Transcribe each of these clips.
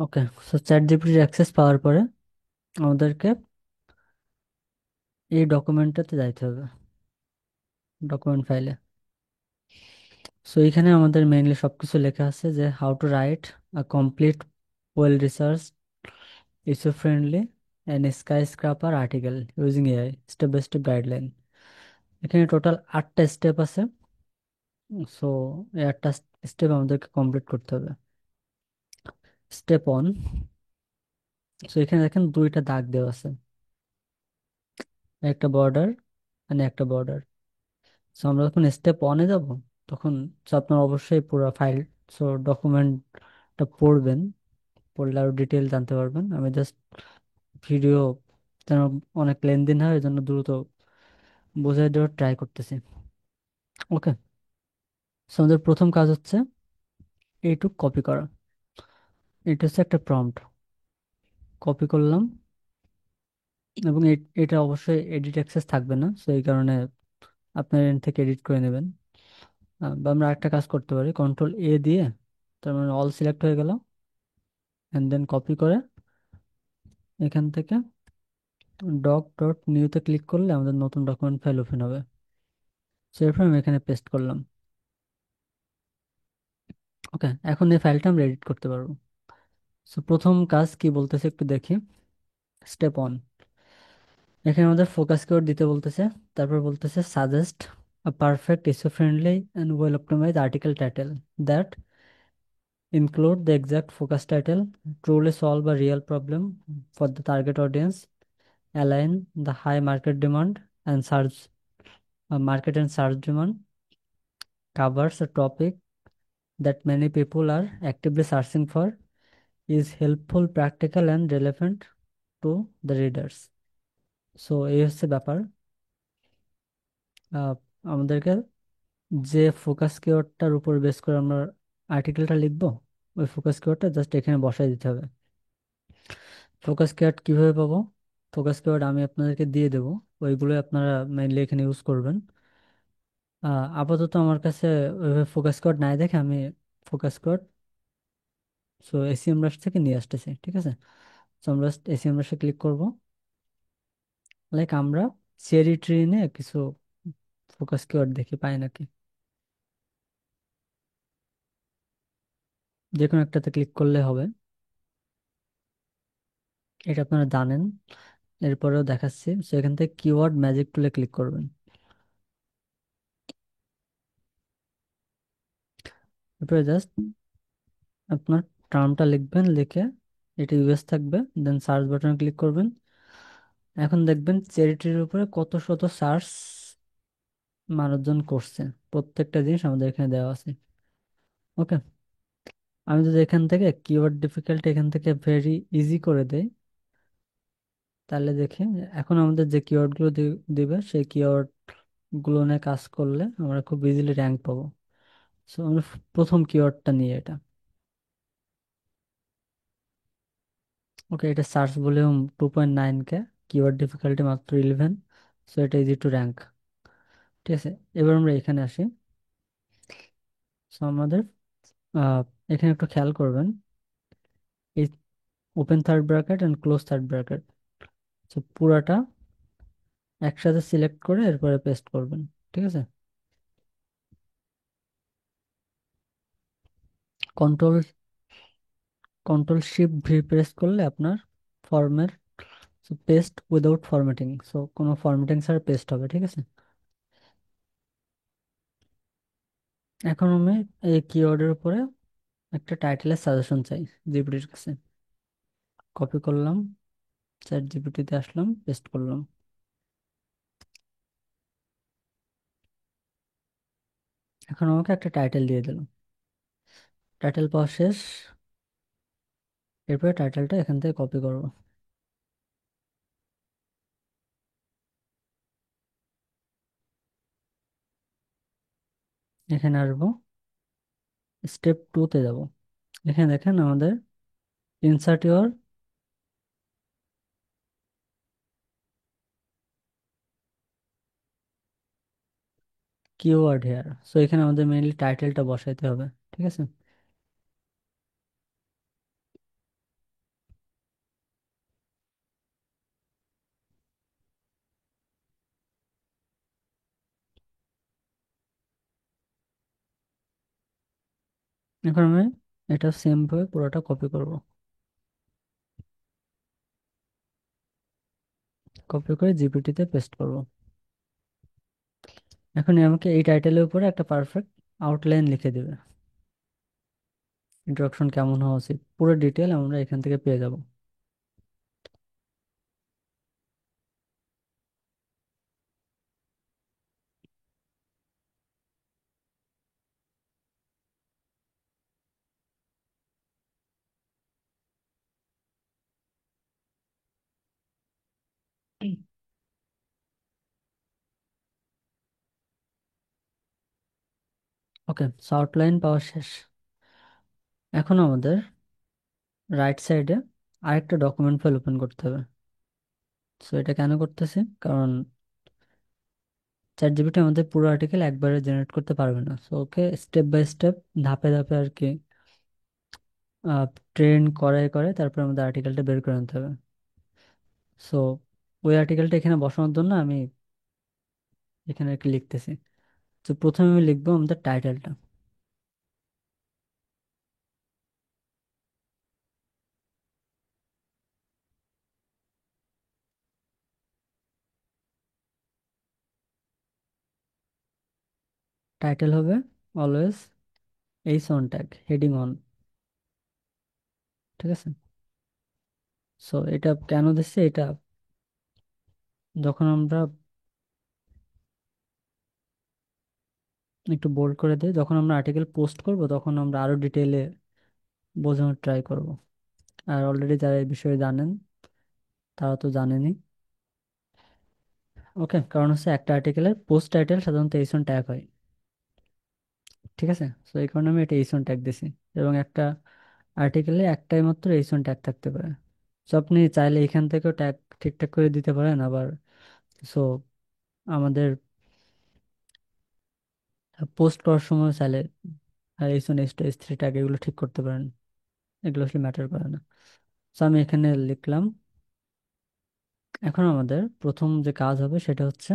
ওকে, so chat জিপিটির access পাওয়ার পরে আমাদেরকে এই ডকুমেন্টটাতে যাইতে হবে, ডকুমেন্ট ফাইলে। সো এখানে আমাদের মেইনলি সবকিছু লেখা আছে যে how to write a complete well research SEO friendly and skyscraper article using AI step by step guideline. এখানে টোটাল 8টা স্টেপ আছে। সো এই 8টা স্টেপ আমাদেরকে কমপ্লিট করতে হবে। Step one. সো এখানে দেখেন দুইটা দাগ দেওয়া আছে, একটা বর্ডার মানে একটা বর্ডার। সো আমরা যখন স্টেপ ওয়ানে যাব তখন আপনার অবশ্যই পুরো ফাইল, সো ডকুমেন্টটা পড়বেন, পড়লে আরো ডিটেল জানতে পারবেন। আমি জাস্ট ভিডিও যেন অনেক লেনদেন হয় এই জন্য দ্রুত বোঝাই দেওয়ার ট্রাই করতেছি। ওকে, সো আমাদের প্রথম কাজ হচ্ছে এইটুক কপি করা। এটা হচ্ছে একটা প্রম্পট, কপি করলাম। এবং এটা অবশ্যই এডিট অ্যাক্সেস থাকবে না, সো এই কারণে আপনার এন্ড থেকে এডিট করে নেবেন। বা আমরা একটা কাজ করতে পারি, কন্ট্রোল দিয়ে, তার মানে অল সিলেক্ট হয়ে গেল, এন্ড দেন কপি করে এখান থেকে ডক ডট নিউতে ক্লিক করলে আমাদের নতুন ডকুমেন্ট ফাইল ওপেন হবে। সো এরপর আমি এখানে পেস্ট করলাম। ওকে, এখন এই ফাইলটা আমরা এডিট করতে পারবো। সো প্রথম কাজ কি বলতেছে একটু দেখি। স্টেপ ওয়ান, এখানে আমাদের ফোকাস কিওয়ার্ড দিতে বলতেছে। তারপর বলতেছে suggest a perfect issue friendly and well optimised article title that include the exact focus title, truly solve a real problem for the target audience, align the high market demand and search market and search demand, covers a topic that many people are actively searching for, is helpful, practical and relevant to the readers. So এই হচ্ছে ব্যাপার। আহ, আমাদেরকে যে focus কিওয়ার্ডটার উপর base করে আমরা আর্টিকেলটা লিখবো, ওই ফোকাস কিওয়ার্ডটা জাস্ট এখানে বসাই দিতে হবে। ফোকাস কিওয়ার্ড কিভাবে পাবো? ফোকাস কিওয়ার্ড আমি আপনাদেরকে দিয়ে দেবো, ওইগুলো আপনারা মেইনলি এখানে ইউজ করবেন। আপাতত আমার কাছে ওইভাবে ফোকাস কিওয়ার্ড নাই দেখে আমি focus keyword so ACM brush থেকে নিয়ে আসতেছি, ঠিক আছে। সো আমরা এসিএম ব্রাশে ক্লিক করব। লাইক আমরা চেরি ট্রি নিয়ে কিছু ফোকাস কিওয়ার্ড দেখি পাই নাকি। যে কোনো একটাতে ক্লিক করলে হবে, এটা আপনারা জানেন। এরপরেও দেখাচ্ছি, সো এখান থেকে কিওয়ার্ড ম্যাজিক টুলে ক্লিক করবেন। এরপরে জাস্ট আপনার টার্মটা লিখবেন, লিখে এটা ইউএস থাকবে, দেন সার্চ বাটনে ক্লিক করবেন। এখন দেখবেন চ্যারিটির উপরে কত শত সার্চ মানুষজন করছে, প্রত্যেকটা জিনিস আমাদের এখানে দেওয়া আছে। ওকে, আমি যদি এখান থেকে কিওয়ার্ড ডিফিকাল্ট এখান থেকে ভেরি ইজি করে দেই, তাহলে দেখি এখন আমাদের যে কিওয়ার্ড গুলো দিবে সেই কিওয়ার্ড গুলো নিয়ে কাজ করলে আমরা খুব ইজিলি র্যাঙ্ক পাবো। সো আমরা প্রথম কিওয়ার্ডটা নিয়ে এটা। ওকে, এটা search volume 2.9K, keyword difficulty মাত্র 11। সো এটা ইজি টু র্যাঙ্ক, ঠিক আছে। এবার আমরা এখানে আসি। সো আমাদের আহ, এখানে একটু খেয়াল করবেন, এই open third bracket and close third bracket, তো পুরাটা একসাথে সিলেক্ট করে এরপরে পেস্ট করবেন, ঠিক আছে। Control control shift V press করলে আপনার ফর্মের পেস্ট উইদাউট ফরম্যাটিং, সো কোনো ফরম্যাটিং ছাড়া পেস্ট হবে, ঠিক আছে। এখন আমি এই কিওয়ার্ডের উপরে একটা টাইটেলের সাজেশন চাই জিপিটির কাছে। কপি করলাম, চ্যাট জিপিটিতে আসলাম, পেস্ট করলাম। এখন আমাকে একটা টাইটেল দিয়ে দিলাম। টাইটেল পাওয়া শেষ। এরপরে টাইটেলটা এখান থেকে কপি করব। এখানে আসবো, স্টেপ 2 তে যাব। এখানে দেখেন আমাদের insert your keyword here. So এখানে আমাদের মেইনলি টাইটেলটা বসাইতে হবে, ঠিক আছে। এখন আমি এটা সেম ভাবে পুরোটা কপি করব। কপি করে জিপিটিতে পেস্ট করব। এখন এ আমাকে এই টাইটেলের উপরে একটা পারফেক্ট আউটলাইন লিখে দেবে, ইন্ট্রোডাকশন কেমন হওয়া উচিত, পুরো ডিটেল আমরা এখান থেকে পেয়ে যাব। ওকে, আউটলাইন পাওয়া শেষ। এখন আমাদের রাইট সাইডে আরেকটা ডকুমেন্ট ফাইল ওপেন করতে হবে। সো এটা কেন করতেছি, কারণ চ্যাট জিপিটি আমাদের পুরো আর্টিকেল একবারে জেনারেট করতে পারবে না। So okay step by step, ধাপে ধাপে আর কি ট্রেন করে করে তারপর আমাদের আর্টিকেলটা বের করে আনতে হবে। সো ওই আর্টিকেলটা এখানে বসানোর জন্য আমি এখানে আর কি লিখতেছি। তো প্রথমে আমি লিখবো আমাদের টাইটেলটা। টাইটেল হবে always H on tag, heading on. ঠিক আছে। সো এটা কেন দিচ্ছে, এটা যখন আমরা একটু বোল্ড করে দিই, যখন আমরা আর্টিকেল পোস্ট করব তখন আমরা আরো ডিটেইলে বোঝানোর ট্রাই করব। আর অলরেডি যারা এই বিষয়ে জানেন তারা তো জানেনই। ওকে, কারণ হচ্ছে একটা আর্টিকেলের পোস্ট টাইটেল সাধারণত এইচ অন ট্যাগ হয়। ঠিক আছে। তো এই কারণে আমি এটা এইচ অন ট্যাগ দিছি। এবং একটা আর্টিকেলে একটাই মাত্র এইচ অন ট্যাগ থাকতে পারে। তো আপনি চাইলে এখান থেকেও ট্যাগ ঠিকঠাক করে দিতে পারেন আবার। সো আমাদের পোস্ট করার সময় চাইলে H one H two H three tag এগুলো ঠিক করতে পারেন। এগুলো আসলে ম্যাটার করে না। তো আমি এখানে লিখলাম। এখন আমাদের প্রথম যে কাজ হবে সেটা হচ্ছে,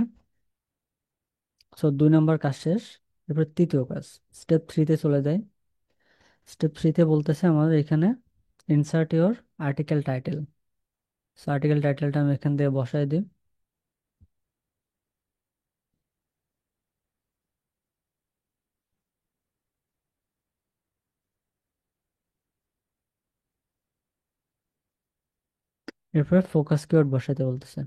সো 2 নম্বর কাজ শেষ। এরপর তৃতীয় কাজ, স্টেপ থ্রিতে চলে যায়। স্টেপ থ্রিতে বলতেছে আমাদের এখানে insert your article title. So article টাইটেলটা আমি এখান দিয়ে বসাই দিই। এরপরে ফোকাস কিওয়ার্ড বসাইতে বলতেছে।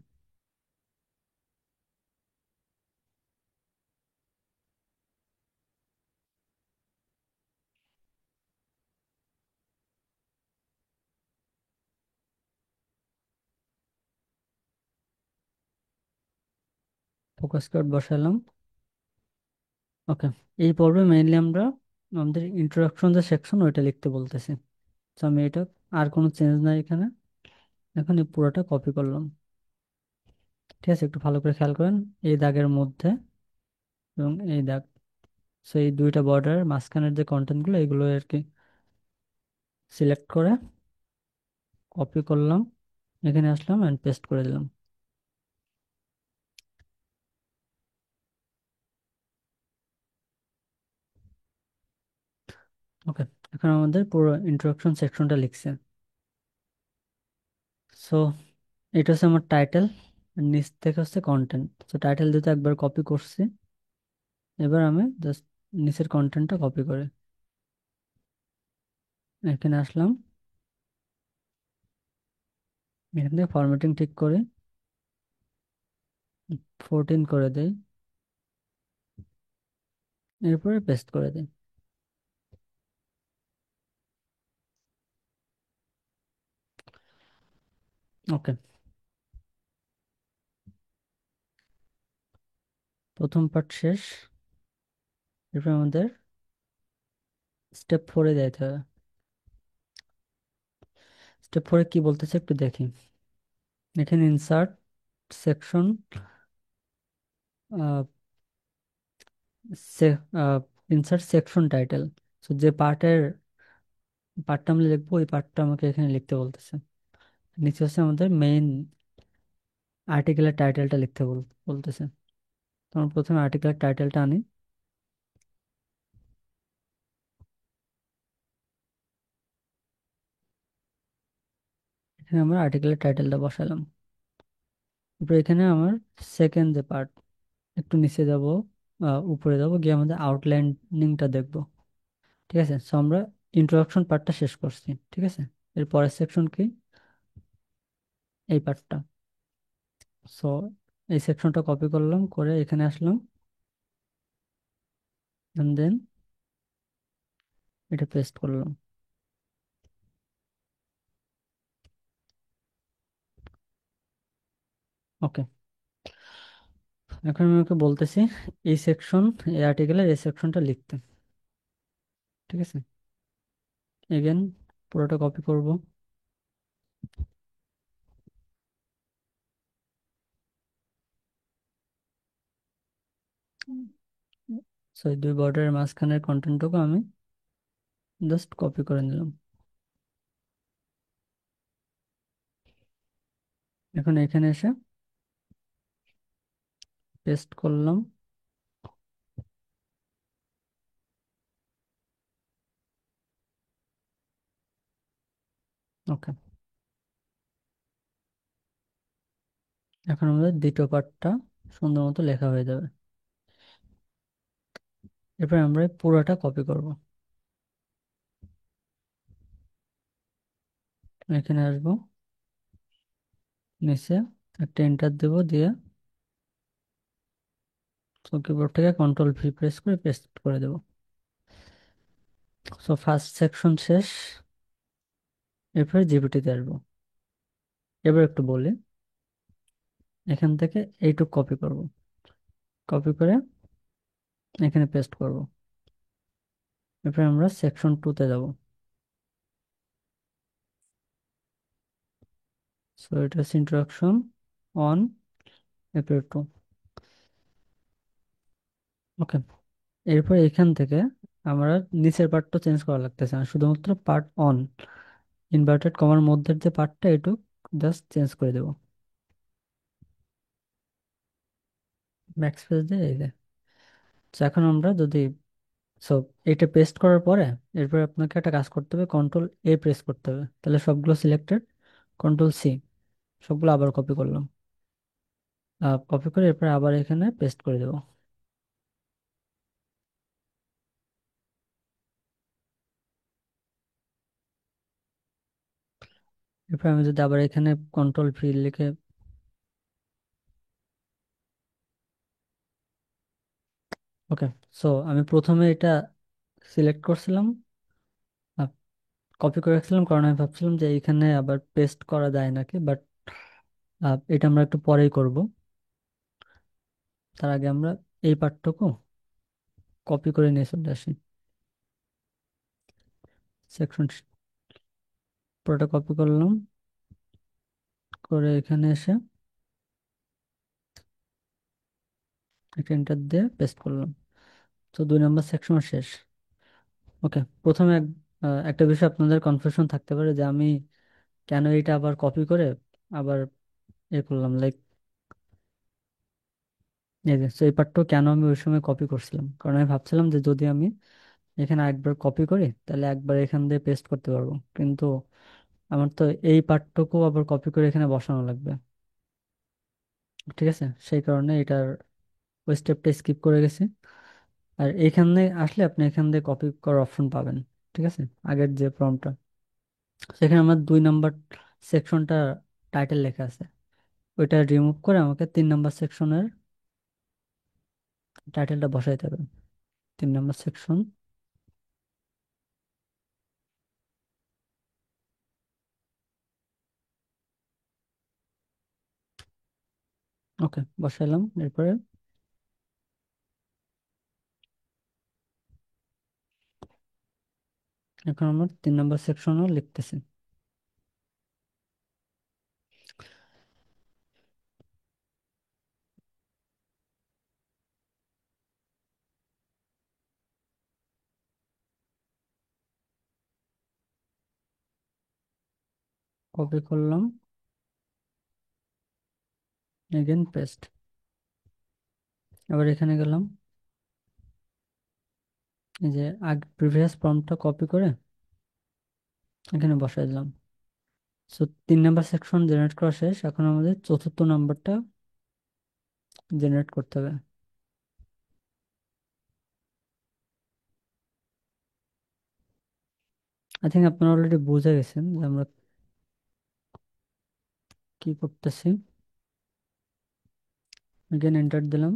ফোকাস কিওয়ার্ড বসালাম। ওকে, এই পর্বে মেইনলি আমরা আমাদের ইন্ট্রোডাকশন যে সেকশন ওইটা লিখতে বলতেছি। তো আমি এটা, আর কোনো চেঞ্জ নাই এখানে। এখন এই পুরোটা কপি করলাম। ঠিক আছে, একটু ভালো করে খেয়াল করেন এই দাগের মধ্যে এবং এই দাগ। সো এই দুইটা বর্ডারের মাঝখানের যে কন্টেন্ট গুলো এগুলো আর কি সিলেক্ট করে কপি করলাম, এখানে আসলাম এন্ড পেস্ট করে দিলাম। ওকে, এখন আমাদের পুরো ইন্ট্রোডাকশন সেকশনটা লিখছে। সো এটা হচ্ছে আমার টাইটেল, নিচ থেকে হচ্ছে কন্টেন্ট। তো টাইটেল দিতে একবার কপি করছি। এবার আমি জাস্ট নিচের কন্টেন্টটা কপি করে এখানে আসলাম। এখান থেকে ফরম্যাটিং ঠিক করে 14 করে দেই, এরপরে পেস্ট করে দিই। ওকে, প্রথম পার্ট শেষ। এরপর আমাদের স্টেপ 4-এ যাইতে হবে। স্টেপ 4-এ কি বলতেছে একটু দেখি। এখানে insert section, insert section title. তো যে পার্টটা আমি লিখবো ওই পার্টটা আমাকে এখানে লিখতে বলতেছে। নিচে হচ্ছে আমাদের মেইন আর্টিকেলের টাইটেলটা লিখতে বলতেছে। তো আমরা প্রথমে আর্টিকেলের টাইটেলটা আনি। এখানে আমরা আর্টিকেলের টাইটেলটা বসালাম। এরপর এখানে আমার সেকেন্ড যে পার্ট, একটু নিচে যাব, উপরে যাব, গিয়ে আমাদের আউটলাইনিংটা দেখব। ঠিক আছে, সো আমরা ইন্ট্রোডাকশন পার্টটা শেষ করছি। ঠিক আছে, এর পরের সেকশন কি? এই পার্টটা। সো এই সেকশনটা কপি করলাম, করে এখানে আসলাম, দেন এটা পেস্ট করলাম। ওকে, এখন আমি ওকে বলতেছি এই সেকশন, এই আর্টিকেলের এই সেকশনটা লিখতে। ঠিক আছে, এগেন পুরোটা কপি করব। সো এই দুই বর্ডারের মাঝখানের কন্টেন্টটুকু আমি জাস্ট কপি করে নিলাম। এখন এখানে এসে পেস্ট করলাম। ওকে, এখন আমাদের দ্বিতীয় পার্টটা সুন্দর মতো লেখা হয়ে যাবে। এরপর আমরা এই পুরোটা কপি করব। এখানে আসবো, নিচে একটা এন্টার দেব, দিয়ে কিবোর্ড থেকে কন্ট্রোল ভি প্রেস করে পেস্ট করে দেব। সো ফার্স্ট সেকশন শেষ। এরপরে জিপিটিতে আসবো। এবার একটু বলি, এখান থেকে এইটুক কপি করব, কপি করে এখানে পেস্ট করব। এরপরে আমরা সেকশন 2 তে যাব। সো এটা হচ্ছে ইন্ট্রোডাকশন অন এপিআর 2। ওকে, এরপর এখান থেকে আমরা নিচের পার্টটা চেঞ্জ করা লাগতেছে না, শুধুমাত্র পার্ট অন ইনভার্টেড কমার মধ্যে যে পার্টটা, এটুক জাস্ট চেঞ্জ করে দেব। ব্যাকস্পেস দিয়ে এই যে। So এখন আমরা যদি, সো এটা পেস্ট করার পরে এরপর আপনাকে একটা কাজ করতে হবে, কন্ট্রোল এ প্রেস করতে হবে, তাহলে সবগুলো সিলেক্টেড। কন্ট্রোল সি, সবগুলো আবার কপি করলাম। কপি করে এরপর আবার এখানে পেস্ট করে দেবো। এরপর আমি যদি আবার এখানে কন্ট্রোল ভি লিখে, ওকে, সো আমি প্রথমে এটা সিলেক্ট করছিলাম, কপি করে রাখছিলাম, কারণ আমি ভাবছিলাম যে এখানে আবার পেস্ট করা যায় নাকি, বাট এটা আমরা একটু পরেই করব। তার আগে আমরা এই পার্টটুকু কপি করে নিয়ে চলে আসি। সেকশন পুরোটা কপি করলাম, করে এখানে এসে একটা এন্টার দিয়ে পেস্ট করলাম। তো 2 নম্বর সেকশন শেষ। ওকে, প্রথমে একটা বিষয় আপনাদের কনফিউশন থাকতে পারে যে আমি কেন এটা আবার কপি করে আবার করলাম, লাইক এই যে, তো এই পার্টটা কেন আমি ওই সময় কপি করছিলাম, কারণ আমি ভাবছিলাম যে যদি আমি এখানে একবার কপি করি তাহলে একবার এখান দিয়ে পেস্ট করতে পারবো, কিন্তু আমার তো এই পার্টটুকু আবার কপি করে এখানে বসানো লাগবে। ঠিক আছে, সেই কারণে এটার ওই স্টেপটা স্কিপ করে গেছি। আর এইখানে আসলে আপনি এখান দিয়ে কপি করার অপশন পাবেন। ঠিক আছে, আগের যে প্রম্পটটা, সেখানে আমার 2 নম্বর সেকশনটা টাইটেল লেখা আছে, ওইটা রিমুভ করে আমাকে 3 নম্বর সেকশনের টাইটেলটা বসাইতে হবে। 3 নম্বর সেকশন। ওকে, বসাইলাম। এরপরে এখন আমার 3 নম্বর সেকশনও লিখতেছি। কপি করলাম, এগেন পেস্ট। আবার এখানে গেলাম, এই যে আগে প্রিভিয়াস প্রম্পটটা কপি করে এখানে বসাই দিলাম। সো 3 নাম্বার সেকশন জেনারেট করা শেষ, এখন আমাদের চতুর্থ নাম্বারটা জেনারেট করতে হবে। আই থিঙ্ক আপনারা অলরেডি বুঝে গেছেন যে আমরা কি করতেছি। এগেন এন্টার দিলাম।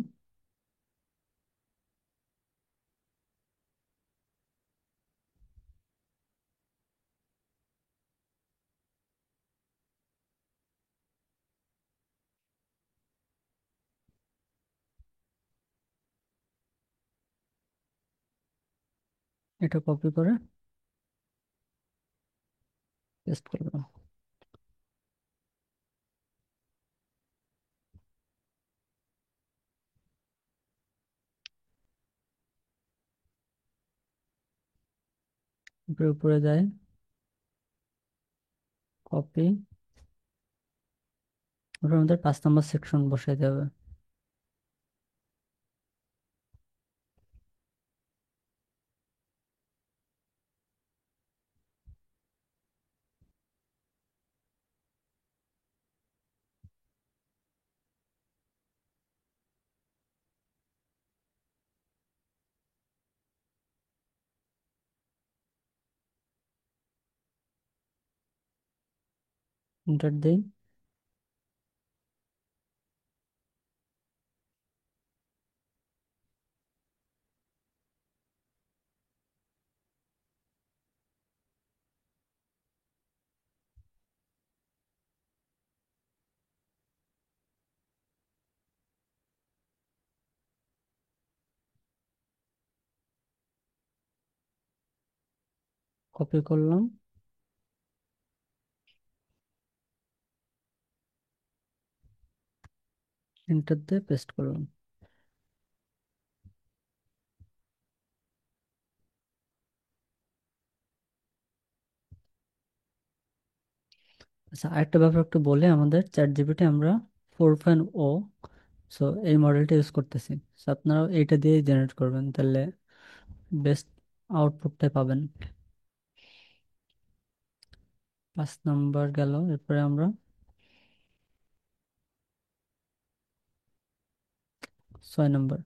এটা কপি করে পেস্ট করলাম। উপরে উপরে যায়, কপি, ওটার মধ্যে 5 নাম্বার সেকশন বসাই দেবে। এন্টার দিই। কপি করলাম, এন্টার দিয়ে পেস্ট করলাম। আচ্ছা, আরেকটা ব্যাপার একটু বলে, আমাদের চ্যাট জিপিটি আমরা 4.0, সো এই মডেলটা ইউজ করতেছি। সো আপনারাও এইটা দিয়ে জেনারেট করবেন, তাহলে বেস্ট আউটপুটটাই পাবেন। 5 নাম্বার গেল, এরপরে আমরা 6 নাম্বার।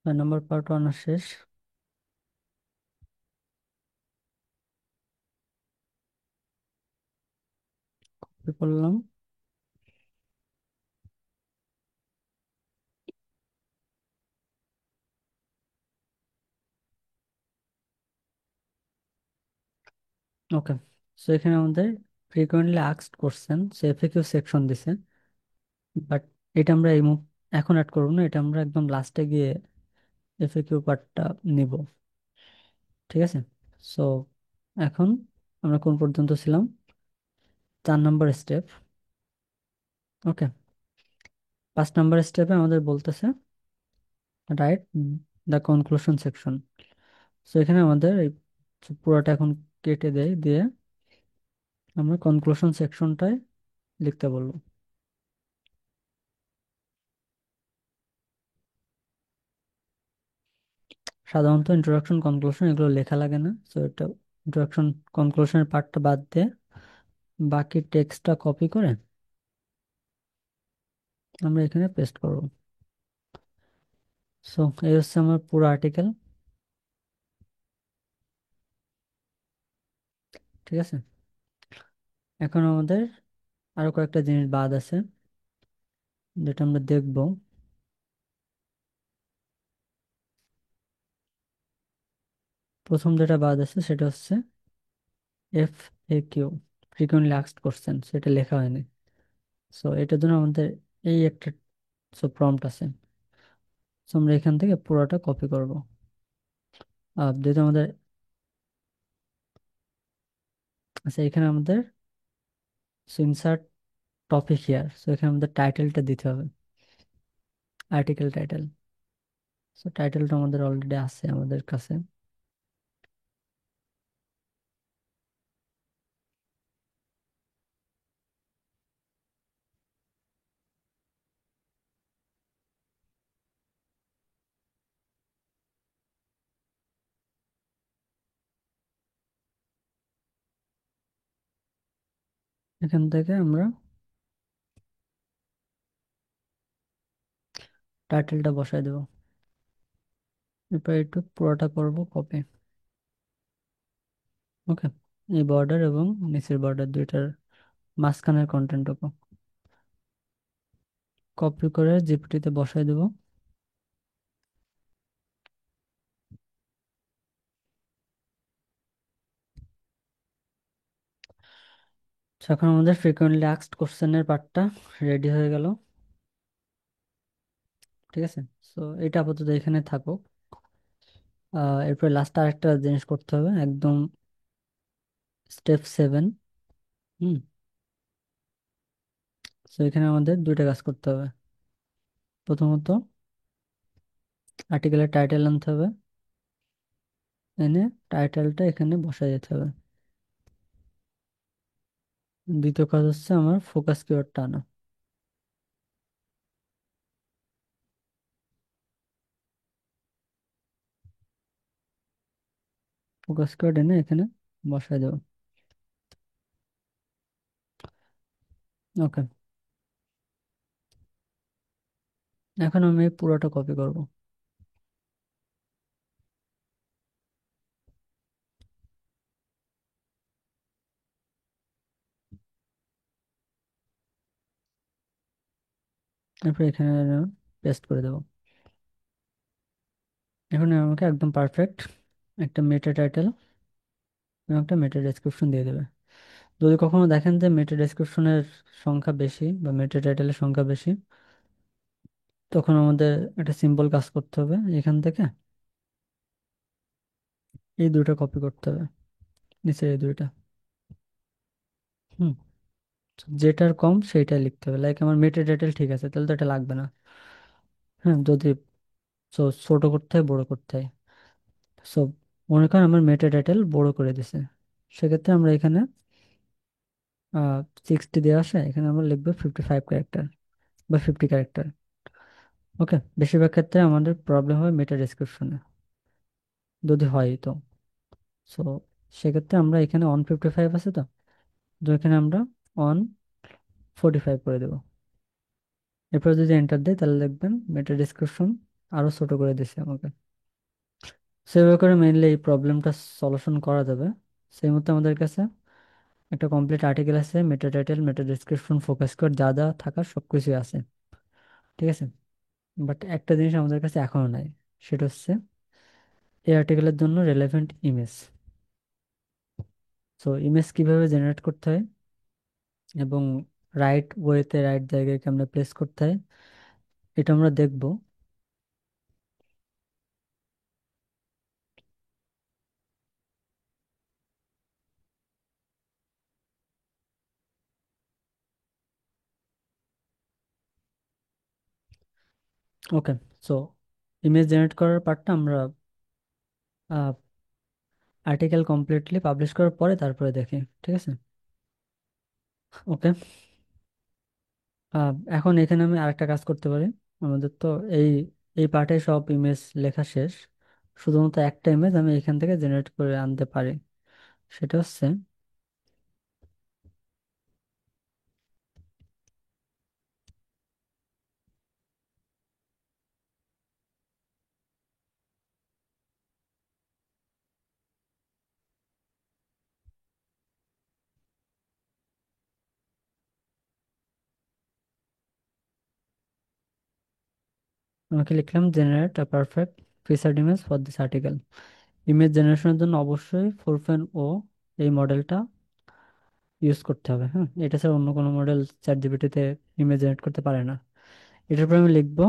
ছয় নাম্বার পার্ট আনা শেষ। কপি করলাম। ওকে, সো এখানে আমাদের ফ্রিকোয়েন্টলি আস্কড কোশ্চেন সে এফএকিউ সেকশন দিছে, বাট এটা আমরা এখন অ্যাড করবো না, এটা আমরা একদম লাস্টে গিয়ে এফএকিউ পার্টটা নিব। ঠিক আছে, সো এখন আমরা কোন পর্যন্ত ছিলাম? 4 নাম্বার স্টেপ। ওকে, 5 নাম্বার স্টেপে আমাদের বলতেছে write the conclusion section. So এখানে আমাদের এই পুরোটা এখন কেটে দেয়, দিয়ে আমরা কনক্লুশন সেকশনটায় লিখতে বলবো। সাধারণত ইন্ট্রোডাকশন কনক্লুশন এগুলো লেখা লাগে না, সো এটা ইন্ট্রোডাকশন কনক্লুশনের পার্টটা বাদ দিয়ে বাকি টেক্সটটা কপি করে আমরা এখানে পেস্ট করব। সো এই হচ্ছে আমার পুরো আর্টিকেল। ঠিক আছে, এখন আমাদের আরো কয়েকটা জিনিস বাদ আছে যেটা আমরা দেখব। প্রথম যেটা বাদ আছে সেটা হচ্ছে F A Q. Frequently asked question সেটা লেখা হয়নি। সো এটার জন্য আমাদের এই একটা প্রম্পট আছে। সো আমরা এখান থেকে পুরোটা কপি করব। যেহেতু আমাদের, আচ্ছা এখানে আমাদের ইনসার্ট টপিক হিয়ার, সো এখানে আমাদের টাইটেলটা দিতে হবে, আর্টিকেল টাইটেল। সো টাইটেলটা আমাদের অলরেডি আছে আমাদের কাছে। এখান থেকে আমরা টাইটেলটা বসাই দেবো। এরপর একটু পুরোটা করব কপি। ওকে, এই বর্ডার এবং নিচের বর্ডার দুইটার মাঝখানের কন্টেন্টটুকু কপি করে জিপিটিতে বসাই দেবো। So, এখন আমাদের ফ্রিকোয়েন্টলি আস্কড কোশ্চেনের পার্টটা রেডি হয়ে গেল। ঠিক আছে, সো এটা আপাতত এখানে থাকুক। এরপর লাস্ট আরেকটা জিনিস করতে হবে, একদম স্টেপ 7। হুম, তো এখানে আমাদের দুইটা কাজ করতে হবে। প্রথমত আর্টিকেলের টাইটেল আনতে হবে, এনে টাইটেলটা এখানে বসাই দিতে হবে। দ্বিতীয় কাজ হচ্ছে আমার ফোকাস কিওয়ার্ডটা আনা। ফোকাস কিওয়ার্ড এনে এখানে বসাই দেবো। ওকে, এখন আমি এই পুরোটা কপি করব। এরপর এখানে পেস্ট করে দেবো। এখন আমাকে একদম পারফেক্ট একটা মেটা টাইটেল এবং একটা মেটা ডেসক্রিপশন দিয়ে দেবে। যদি কখনো দেখেন যে মেটা ডেসক্রিপশনের সংখ্যা বেশি বা মেটা টাইটেলের সংখ্যা বেশি, তখন আমাদের একটা সিম্পল কাজ করতে হবে। এখান থেকে এই দুটো কপি করতে হবে, নিচে এই দুইটা। হুম, যেটার কম সেইটা লিখতে হবে। লাইক আমার মেটা টাইটেল ঠিক আছে, তাহলে তো এটা লাগবে না। হ্যাঁ, যদি ছোট করতে হয় বড় করতে হয়। সো মনে করেন আমার মেটা টাইটেল বড় করে দিছে, সেক্ষেত্রে আমরা এখানে 60 দেওয়া আসে, এখানে আমরা লিখবো 55 ক্যারেক্টার বা 50 ক্যারেক্টার। ওকে, বেশিরভাগ ক্ষেত্রে আমাদের প্রবলেম হবে মেটা ডেসক্রিপশনে, যদি হয় তো। সো সেক্ষেত্রে আমরা এখানে 155 আছে তো, তো এখানে আমরা 145 করে দেবো। এরপর যদি এন্টার দেয় তাহলে দেখবেন মেটা ডেসক্রিপশন আরো ছোট করে দিছে আমাকে। সেভাবে করে মেইনলি এই প্রবলেমটা সলিউশন করা যাবে। সেই মতো আমাদের কাছে একটা কমপ্লিট আর্টিকেল আছে, meta title, meta description, focus code, যা যা থাকার সবকিছু আছে। ঠিক আছে, বাট একটা জিনিস আমাদের কাছে এখনো নাই, সেটা হচ্ছে এই আর্টিকেলের জন্য রেলেভেন্ট ইমেজ। সো ইমেজ কিভাবে জেনারেট করতে হয় এবং রাইট ওয়েতে রাইট জায়গায় কেমনে প্লেস করতে হয়, এটা আমরা দেখব। ওকে, সো ইমেজ জেনারেট করার পার্টটা আমরা আর্টিকেল কমপ্লিটলি পাবলিশ করার পরে তারপরে দেখি। ঠিক আছে, ওকে। এখন এখানে আমি আরেকটা কাজ করতে পারি। আমাদের তো এই এই পার্টে সব ইমেজ লেখা শেষ, শুধুমাত্র একটা ইমেজ আমি এখান থেকে জেনারেট করে আনতে পারি। সেটা হচ্ছে, আমাকে লিখলাম generate a perfect featured image for this article. Image জেনারেশনের জন্য অবশ্যই 4.0 এই মডেলটা ইউজ করতে হবে। হ্যাঁ, এটা ছাড়া অন্য কোনো মডেল চ্যাট জিপিটিতে ইমেজ জেনারেট করতে পারে না। এটার পর আমি লিখবো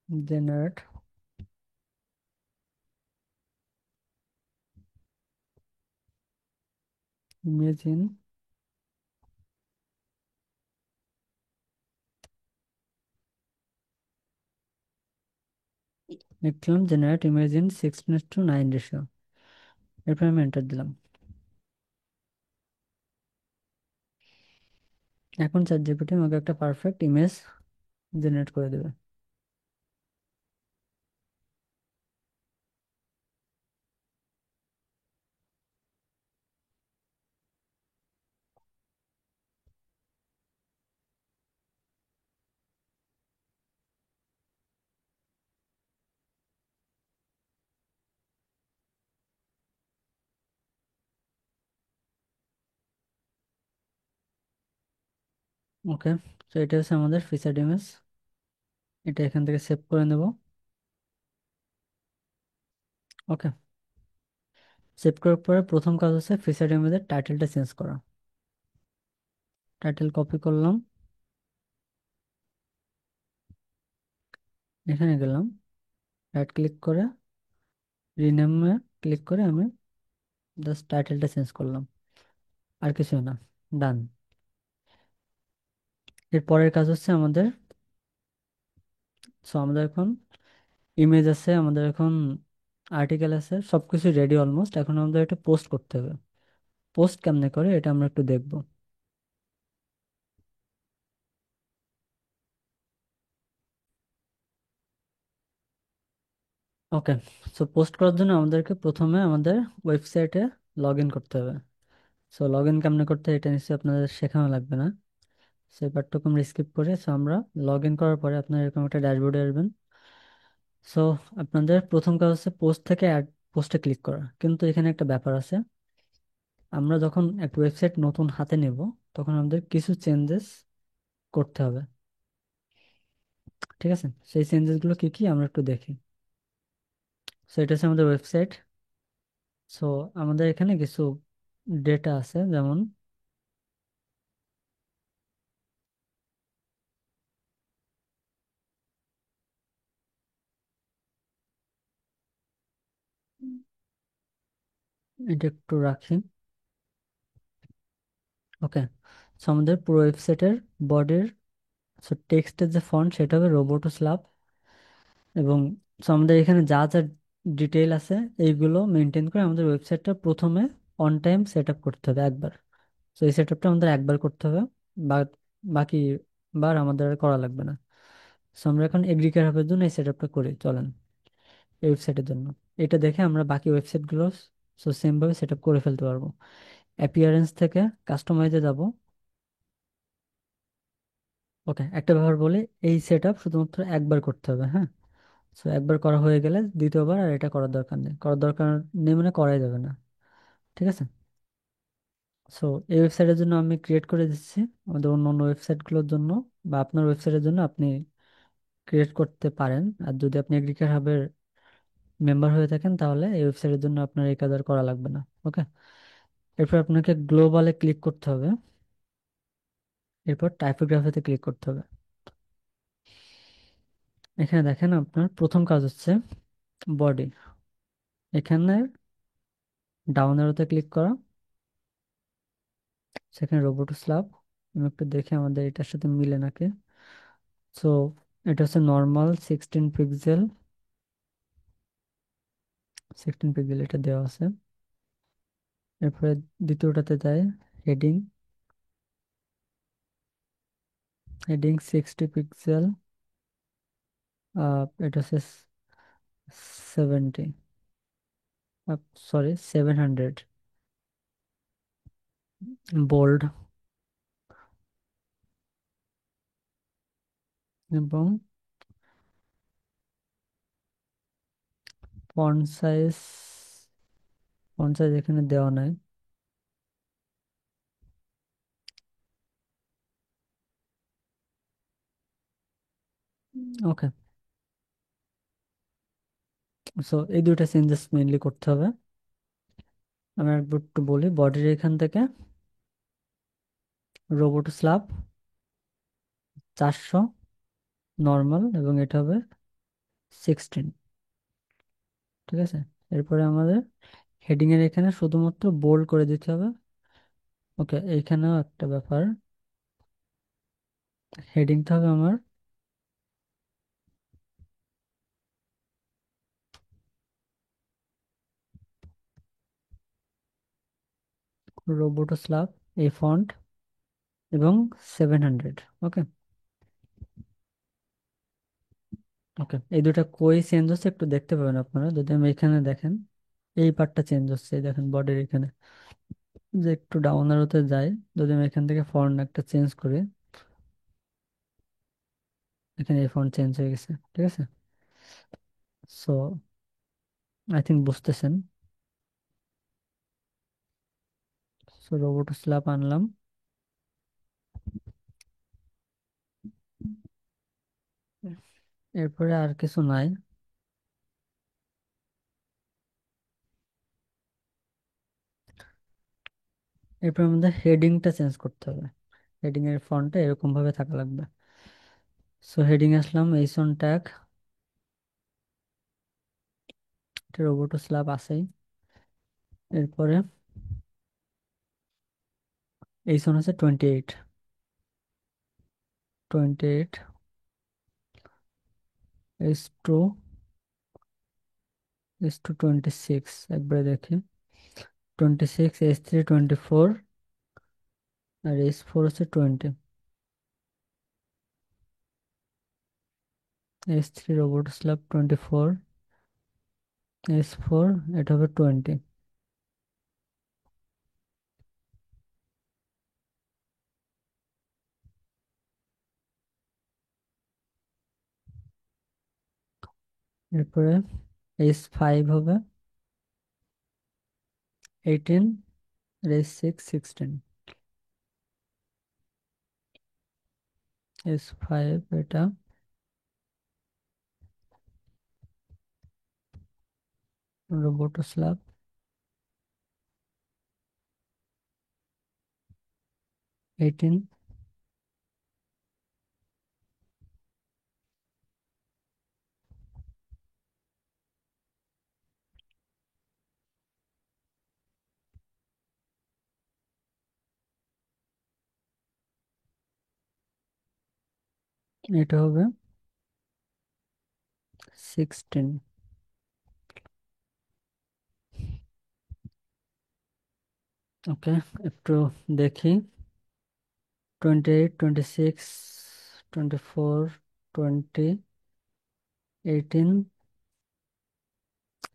জেনারেট ইমেজ ইন, লিখলাম জেনারেট ইমেজ ইন 16:9 রেশিও। এরপর আমি এন্টার দিলাম। এখন চ্যাট জিপিটি আমাকে একটা পারফেক্ট ইমেজ জেনারেট করে দেবে। ওকে, তো এটা হচ্ছে আমাদের ফিচার্ড ইমেজ। এটা এখান থেকে সেভ করে নেব। ওকে, সেভ করার পরে প্রথম কাজ হচ্ছে ফিচার্ড ইমেজের টাইটেলটা চেঞ্জ করা। টাইটেল কপি করলাম, এখানে গেলাম, রাইট ক্লিক করে রিনেমে ক্লিক করে আমি জাস্ট টাইটেলটা চেঞ্জ করলাম, আর কিছু না। ডান। এর পরের কাজ হচ্ছে আমাদের, আমাদের এখন ইমেজ আছে, আমাদের এখন আর্টিকেল আছে, সবকিছু রেডি অলমোস্ট। এখন আমাদের এটা পোস্ট করতে হবে। পোস্ট কেমনে করে এটা আমরা একটু দেখবো। ওকে, সো পোস্ট করার জন্য আমাদেরকে প্রথমে আমাদের ওয়েবসাইটে লগ ইন করতে হবে। সো লগ ইন কেমনে করতে হয় এটা নিশ্চয়ই আপনাদের শেখানো লাগবে না। সো এই পার্টটুকু আমরা স্কিপ করে, সো আমরা লগ ইন করার পরে আপনার এরকম একটা ড্যাশবোর্ডে আসবেন। সো আপনাদের প্রথম কাজ হচ্ছে পোস্ট থেকে অ্যাড পোস্টে ক্লিক করা, কিন্তু এখানে একটা ব্যাপার আছে। আমরা যখন একটা ওয়েবসাইট নতুন হাতে নেব, তখন আমাদের কিছু চেঞ্জেস করতে হবে। ঠিক আছে, সেই চেঞ্জেসগুলো কি কি আমরা একটু দেখি। সো এটা হচ্ছে আমাদের ওয়েবসাইট। সো আমাদের এখানে কিছু ডেটা আছে, যেমন এটা একটু রাখি। ওকে, সো আমাদের পুরো ওয়েবসাইটের বডির, সো টেক্সটের যে ফন্ট সেটা হবে রোবোটো স্ল্যাব। এবং সো আমাদের এখানে যা যা ডিটেইল আছে এইগুলো মেনটেন করে আমাদের ওয়েবসাইটটা প্রথমে অন টাইম সেট আপ করতে হবে একবার। তো এই সেট আপটা আমাদের একবার করতে হবে, বা বাকি বার আমাদের আর করা লাগবে না। সো আমরা এখন এগ্রিকার হাবের জন্য এই সেট আপটা করি, চলেন। এই ওয়েবসাইটের জন্য এটা দেখে আমরা বাকি ওয়েবসাইটগুলো সো সেম ভাবে সেট আপ করে ফেলতে পারবো। অ্যাপিয়ারেন্স থেকে কাস্টমাইজে যাব। ওকে, একটা ব্যাপার বলে, এই সেট আপ শুধুমাত্র একবার করতে হবে। হ্যাঁ, সো একবার করা হয়ে গেলে দ্বিতীয়বার আর এটা করার দরকার নেই, করার দরকার নেই মানে করাই যাবে না। ঠিক আছে, সো এই ওয়েবসাইটের জন্য আমি ক্রিয়েট করে দিচ্ছি। আমাদের অন্য অন্য ওয়েবসাইটগুলোর জন্য বা আপনার ওয়েবসাইটের জন্য আপনি ক্রিয়েট করতে পারেন। আর যদি আপনি এগ্রিকার হাবের মেম্বার হয়ে থাকেন তাহলে এই ওয়েবসাইটের জন্য আপনার এই কাজ আর করা লাগবে না। ওকে, এরপর আপনাকে গ্লোবালে ক্লিক করতে হবে। এরপর টাইপোগ্রাফিতে ক্লিক করতে হবে। এখানে দেখেন আপনার প্রথম কাজ হচ্ছে বডি। এখানে ডাউন অ্যারোতে ক্লিক করা, সেখানে রোবট স্ল্যাব। আমি একটু দেখে আমাদের এটার সাথে মিলে নাকি। সো এটা হচ্ছে নর্মাল 16 পিক্সেল। 16 পিক্সেল এটা দেওয়া আছে। এরপরে দ্বিতীয়টাতে যায় হেডিং। হেডিং 60 পিক্সেল, এটা হচ্ছে 70, সরি 700। বোল্ড এবং ফন্ট সাইজ, ফন্ট সাইজ এখানে দেওয়া নাই। ওকে, সো এই দুইটা চেঞ্জেস মেইনলি করতে হবে। আমি একবার একটু বলি, বডির এখান থেকে রোবট স্ল্যাব 400 নর্মাল, এবং এটা হবে 16। ঠিক আছে, এরপরে আমাদের হেডিং এর এখানে শুধুমাত্র বোল্ড করে দিতে হবে। ওকে, এইখানেও একটা ব্যাপার, হেডিংটা হবে আমার রোবট স্ল্যাব, এই ফন্ট এবং 700। ওকে। ওকে, এই দুটা কই চেঞ্জ হচ্ছে একটু দেখতে পাবেন আপনারা, যদি আমি এখানে দেখেন এই পার্টটা চেঞ্জ হচ্ছে, এই দেখেন বডির এখানে, যে একটু ডাউন আরোতে যাই, যদি আমি এখান থেকে ফন্ট একটা চেঞ্জ করি, এখানে এই ফন্ট চেঞ্জ হয়ে গেছে। ঠিক আছে, সো আই থিঙ্ক বুঝতেছেন। সো রোবট স্ল্যাব আনলাম, এরপরে আর কিছু নাই। এরপর আমাদের হেডিংটা চেঞ্জ করতে হবে, হেডিং এর ফন্টটা এরকম ভাবে থাকা লাগবে। সো হেডিং আসলাম, এইচন ট্যাগ, এটা রোবট স্ল্যাব আছেই। এরপরে এইচন আছে 28, 28, এইচ টু, এইচ টু 26, একবারে দেখি, 26, এইচ থ্রি 24, আর এইচ ফোর হচ্ছে 20। H three robot slab 24, H four এটা হবে 20। এরপরে এইচ ফাইভ হবে 18, আর এইচ সিক্স 16। এইচ ফাইভ এটা রোবট স্ল্যাব 18, এটা হবে 16। ওকে, একটু দেখি, 28, 26, 24, 20, 18,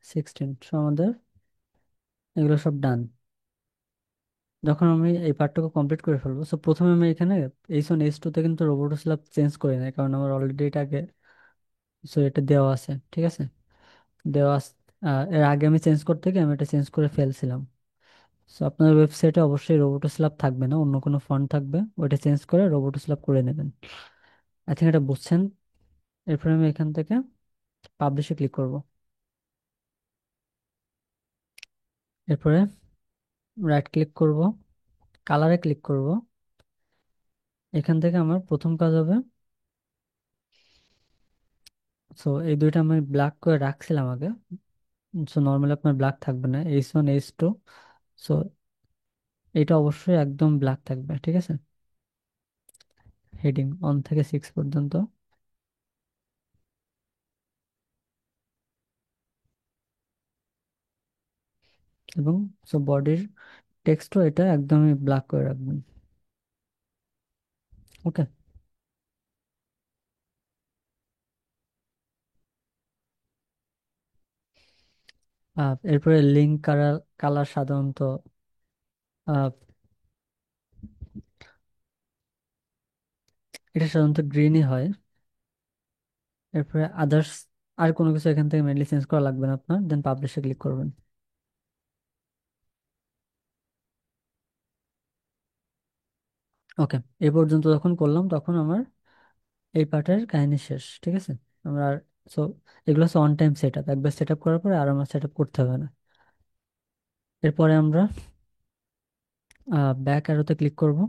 16, আমাদের এগুলো সব ডান। যখন আমি এই পার্টটুকু কমপ্লিট করে ফেলবো, সো প্রথমে আমি এখানে এইচ1 এইচ টু তে কিন্তু রোবট স্ল্যাব চেঞ্জ করি নাই, কারণ আমার অলরেডি এটা আগে, সো এটা দেওয়া আছে। ঠিক আছে, দেওয়া এর আগে আমি চেঞ্জ করতে গিয়ে আমি এটা চেঞ্জ করে ফেলছিলাম। সো আপনার ওয়েবসাইটে অবশ্যই রোবট স্ল্যাব থাকবে না, অন্য কোনো ফন্ট থাকবে, ওইটা চেঞ্জ করে রোবট স্ল্যাব করে নেবেন। আই থিঙ্ক এটা বুঝছেন। এরপরে আমি এখান থেকে পাবলিশে ক্লিক করব। এরপরে রাইট ক্লিক করব, কালারে ক্লিক করব। এখান থেকে আমার প্রথম কাজ হবে, সো এই দুইটা আমি ব্ল্যাক করে রাখছিলাম আগে, সো নর্মালি আপনার ব্ল্যাক থাকবে না, এইচ1 এইচ টু। সো এটা অবশ্যই একদম ব্ল্যাক থাকবে। ঠিক আছে, হেডিং 1 থেকে 6 পর্যন্ত, এবং সো বডির টেক্সটও এটা একদমই ব্ল্যাক করে রাখবেন। ওকে, এরপরে লিঙ্ক কালার, কালার সাধারণত আহ, এটা সাধারণত গ্রিনই হয়। এরপরে আদার্স, আর কোনো কিছু এখান থেকে মেনলি চেঞ্জ করা লাগবে না আপনার, দেন পাবলিশে ক্লিক করবেন। ওকে, এই পর্যন্ত যখন করলাম তখন আমার এই পার্টের কাহিনী শেষ। ঠিক আছে, আমরা আর সো এগুলো হচ্ছে অন টাইম সেট আপ, একবার সেট আপ করার পরে আর আমার সেট আপ করতে হবে না। এরপরে আমরা ব্যাক অ্যারোতে ক্লিক করব।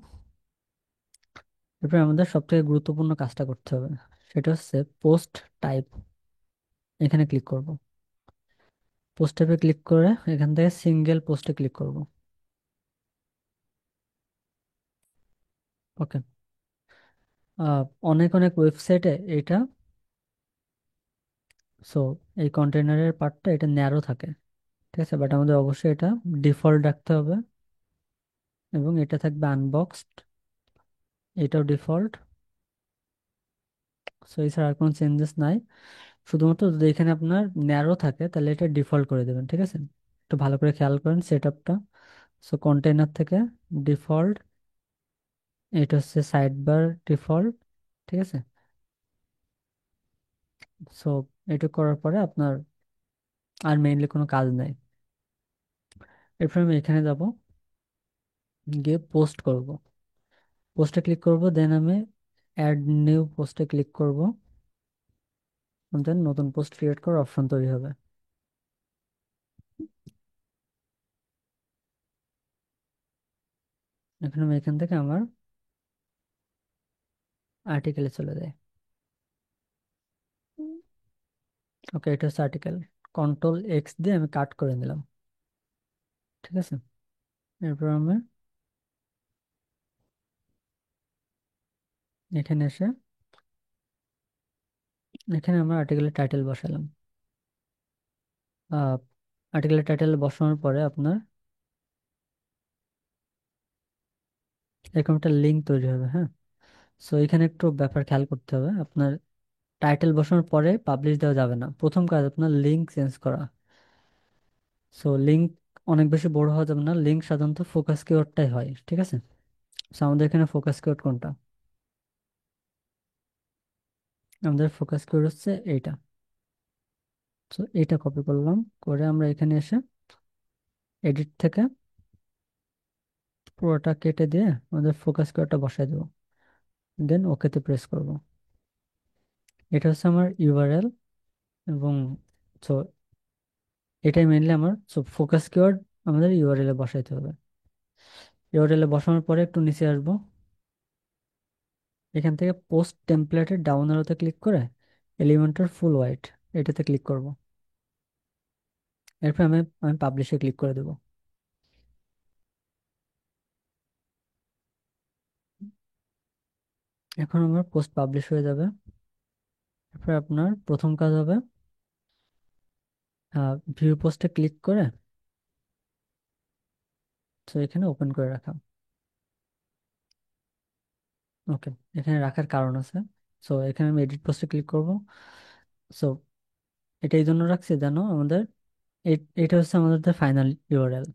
এরপরে আমাদের সব থেকে গুরুত্বপূর্ণ কাজটা করতে হবে, সেটা হচ্ছে পোস্ট টাইপ। এখানে ক্লিক করব। পোস্ট টাইপে ক্লিক করে এখান থেকে সিঙ্গেল পোস্টে ক্লিক করব। ওকে। অনেক অনেক ওয়েবসাইটে এটা, সো এই কন্টেনারের পার্টটা এটা ন্যারো থাকে, ঠিক আছে, বাট আমাদের অবশ্যই এটা ডিফল্ট রাখতে হবে। এবং এটা থাকবে আনবক্সড, এটাও ডিফল্ট। সো এছাড়া আর কোনো চেঞ্জেস নাই। শুধুমাত্র যদি এখানে আপনার ন্যারো থাকে তাহলে এটা ডিফল্ট করে দেবেন, ঠিক আছে। একটু ভালো করে খেয়াল করেন সেট আপটা। সো কন্টেইনার থেকে ডিফল্ট, এটা হচ্ছে সাইড বার ডিফল্ট, ঠিক আছে। সো এটা করার পরে আপনার আর মেইনলি কোনো কাজ নাই। এরপর আমি এখানে যাব, গিয়ে পোস্ট করব। পোস্টে ক্লিক করব, দেন আমি অ্যাড নিউ পোস্টে ক্লিক করব, দেন নতুন পোস্ট ক্রিয়েট করার অপশন তৈরি হবে। এখন আমি এখান থেকে আমার আর্টিকেলে চলে যাই। ওকে, এটা হচ্ছে আর্টিকেল। কন্ট্রোল এক্স দিয়ে আমি কাট করে নিলাম, ঠিক আছে। এরপর আমি এখানে এসে এখানে আমার আর্টিকেলের টাইটেল বসালাম। আর্টিকেলের টাইটেল বসানোর পরে আপনার এরকম একটা লিঙ্ক তৈরি হবে, হ্যাঁ। সো এখানে একটু ব্যাপার খেয়াল করতে হবে, আপনার টাইটেল বসানোর পরে পাবলিশ দেওয়া যাবে না, প্রথম কাজ আপনার লিঙ্ক চেঞ্জ করা। সো লিঙ্ক অনেক বেশি বড় হওয়া যাবে না, লিঙ্ক সাধারণত ফোকাস কিওয়ার্ডটাই হয়, ঠিক আছে। সো আমাদের এখানে ফোকাস কিওয়ার্ড কোনটা? আমাদের ফোকাস কিওয়ার্ড হচ্ছে এইটা। সো এইটা কপি করলাম, করে আমরা এখানে এসে এডিট থেকে পুরোটা কেটে দিয়ে আমাদের ফোকাস কিওয়ার্ডটা বসাই দেবো, দেন ওকেতে প্রেস করব। এটা হচ্ছে আমার ইউআরএল। এবং সো এটাই মেনলি আমার ফোকাস কিওয়ার্ড, আমাদের ইউআরএল এ বসাইতে হবে। ইউআরএল এ বসানোর পরে একটু নিচে আসবো, এখান থেকে পোস্ট টেমপ্লেটের ডাউন অ্যারোতে ক্লিক করে এলিমেন্টার ফুল হোয়াইট, এটাতে ক্লিক করব। এরপর আমি আমি পাবলিশে ক্লিক করে দেবো। এখন আমার পোস্ট পাবলিশ হয়ে যাবে। এরপর আপনার প্রথম কাজ হবে ভিউ পোস্টে ক্লিক করে, তো এখানে ওপেন করে রাখা। ওকে, এখানে রাখার কারণ আছে। সো এখানে আমি এডিট পোস্টে ক্লিক করব। সো এটা এই জন্য রাখছি যেন আমাদের এটা হচ্ছে আমাদের ফাইনাল ইউআরএল।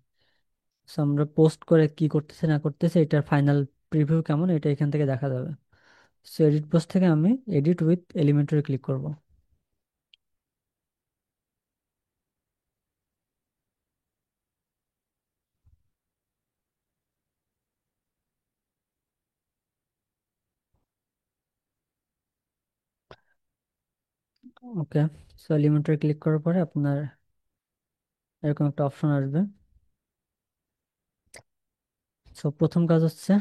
সো আমরা পোস্ট করে কি করতেছে না করতেছে এটার ফাইনাল প্রিভিউ কেমন এটা এখান থেকে দেখা যাবে। সো এডিট পোস্ট থেকে আমি এডিট উইথ এলিমেন্টরে ক্লিক করব। ওকে। সো এলিমেন্টরে ক্লিক করার পরে আপনার এরকম একটা অপশন আসবে। সো প্রথম কাজ হচ্ছে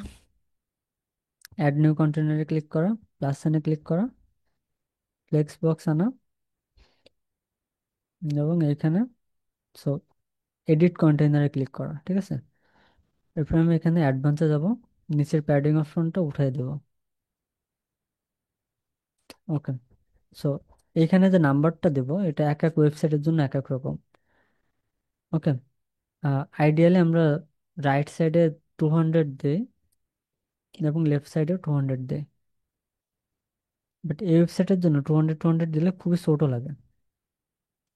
অ্যাড নিউ কন্টেনারে ক্লিক করা, প্লাস সাইনে ক্লিক করা, ফ্লেক্স বক্স আনা, এবং এখানে সো এডিট কন্টেনারে ক্লিক করা, ঠিক আছে। এরপর আমি এখানে অ্যাডভান্সে যাব, নিচের প্যাডিং অপশনটা উঠাই দেবো। ওকে। সো এখানে যে নাম্বারটা দেবো এটা এক এক ওয়েবসাইটের জন্য এক এক রকম। ওকে। আইডিয়ালি আমরা রাইট সাইডে 200 দিই এবং লেফট সাইডে 200 দিই, বাট এই ওয়েবসাইটের জন্য 200 দিলে খুবই ছোট লাগে।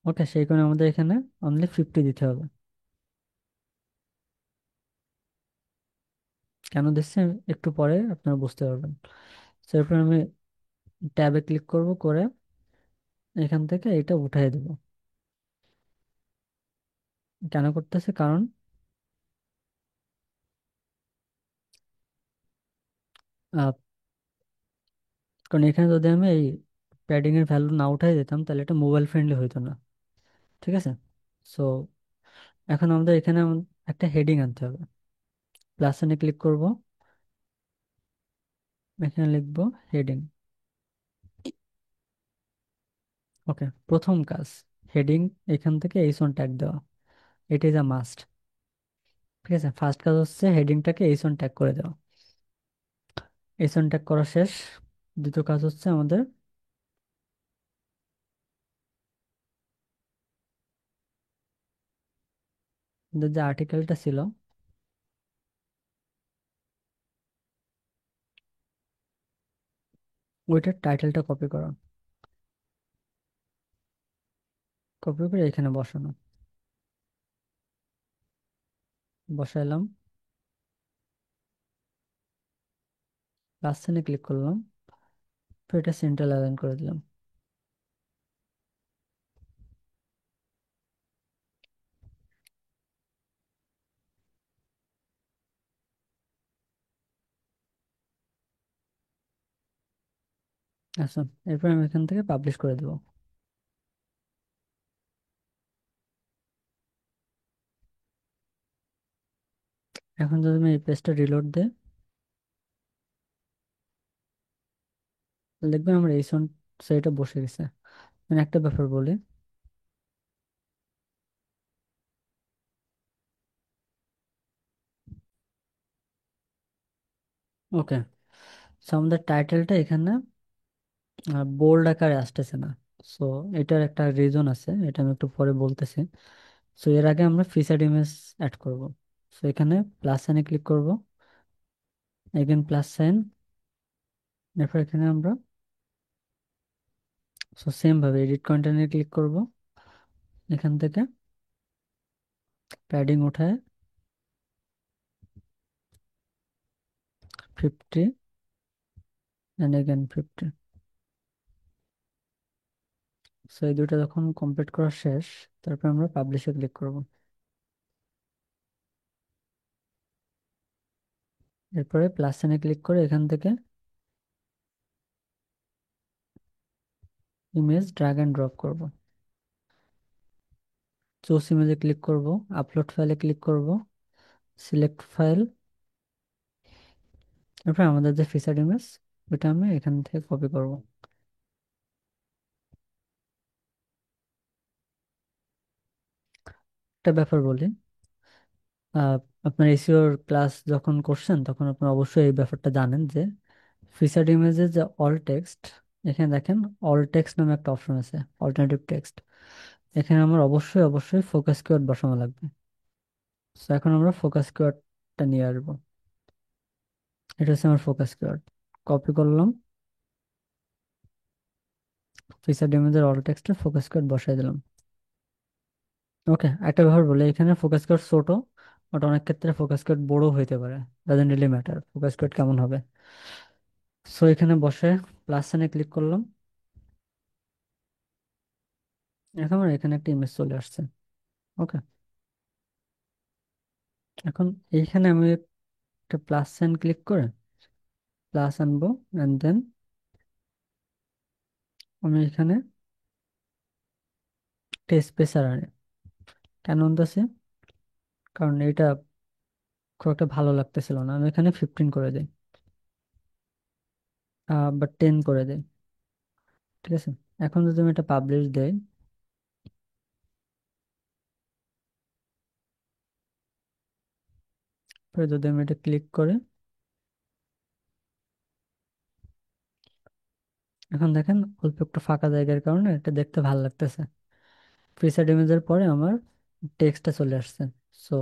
ওকে, সেই কারণে আমাদের এখানে অনলি 50 দিতে হবে। কেন দিচ্ছে একটু পরে আপনারা বুঝতে পারবেন। So, এরপর আমি ট্যাবে ক্লিক করব, করে এখান থেকে এটা উঠাই দেবো। কেন করতেছে কারণ আহ, কারণ এখানে যদি আমি এই প্যাডিং এর ভ্যালু না উঠাই দিতাম, তাহলে এটা মোবাইল ফ্রেন্ডলি হইতো না। ঠিক আছে। সো এখন আমাদের এখানে একটা হেডিং আনতে হবে। প্লাস এনে ক্লিক করব, এখানে লিখবো হেডিং। ওকে, প্রথম কাজ হেডিং, এখান থেকে এইচ1 ট্যাগ দেওয়া, ইট ইজ আ মাস্ট। ঠিক আছে, ফার্স্ট কাজ হচ্ছে হেডিংটাকে এইচ1 ট্যাগ করে দেওয়া। এইচ1 ট্যাগ করা শেষ। দ্বিতীয় কাজ হচ্ছে আমাদের আমাদের যে আর্টিকেলটা ছিল ওইটার টাইটেলটা কপি করা, কপি করে এখানে বসানো। বসাইলাম, প্লাস সাইনে ক্লিক করলাম, তো এটা সেন্টার অ্যালাইন করে দিলাম। আচ্ছা, এরপর আমি এখান থেকে পাবলিশ করে দেবো। এখন যদি আমি এই পেজটা রিলোড দিই, দেখবেন আমার এই সেইটা বসে গেছে। মানে একটা ব্যাপার বলি, ওকে, আমাদের টাইটেলটা এখানে বোল্ড আকারে আসতেছে না। সো এটার একটা রিজন আছে, এটা আমি একটু পরে বলতেছি। সো এর আগে আমরা ফিচার ইমেজ অ্যাড করব। সো এখানে প্লাস সাইনে ক্লিক করব, এগেন প্লাস সাইন, এরপর এখানে আমরা সেম ভাবে এডিট কন্টেন্টে ক্লিক করব, এখান থেকে প্যাডিং উঠায় 50 অ্যান্ড এগেন 50। সো এই দুটো যখন কমপ্লিট করা শেষ, তারপর আমরা পাবলিশে ক্লিক করব। এরপরে প্লাস সাইনে ক্লিক করে এখান থেকে ইমেজ ড্র্যাগ অ্যান্ড ড্রপ করব। চুজ ইমেজে ক্লিক করব, আপলোড ফাইলে ক্লিক করব, সিলেক্ট ফাইল, এরপর আমাদের যে ফিচার ইমেজ ওটা আমি এখান থেকে কপি করব। একটা ব্যাপার বলি, আহ, আপনার এসইওর ক্লাস যখন করছেন তখন আপনার অবশ্যই এই ব্যাপারটা জানেন যে ফিচার ইমেজের যে অল টেক্সট, এখানে দেখেন অল টেক্সট নামে একটা অপশন আছে, অল্টারনেটিভ টেক্সট। এখানে আমার অবশ্যই অবশ্যই ফোকাস কিওয়ার্ড বসানো লাগবে। তো এখন আমরা ফোকাস কিওয়ার্ডটা নিয়ে আসবো। এটা হচ্ছে আমার ফোকাস কিওয়ার্ড, কপি করলাম, ফিচার ইমেজের অল টেক্সটে ফোকাস কিওয়ার্ড বসাই দিলাম। ওকে, একটা ব্যাপার বলে, এখানে ফোকাস কিওয়ার্ড ছোট, ওটা অনেক ক্ষেত্রে ফোকাস কিওয়ার্ড বড় হইতে পারে, doesn't really matter focus keyword কেমন হবে। সো এখানে বসে প্লাস সাইনে ক্লিক করলাম, এখন আমার এখানে একটা ইমেজ চলে আসছে। ওকে, এখন এইখানে আমি একটা প্লাস সাইন ক্লিক করে প্লাস আনবো, এন্ড দেন আমি এখানে একটা স্পেসার আনি। কেন আনতেছি? কারণ এটা খুব একটা ভালো লাগতেছিল না, আমি এখানে 15 করে দিই, বা 10 করে দিই। ঠিক আছে, এখন যদি আমি এটা পাবলিশ দেই, পরে যদি আমি এটা ক্লিক করে, এখন দেখেন অল্প একটু ফাঁকা জায়গার কারণে এটা দেখতে ভালো লাগতেছে। প্রিসেট ইমেজের পরে আমার টেক্সটটা চলে আসছে। সো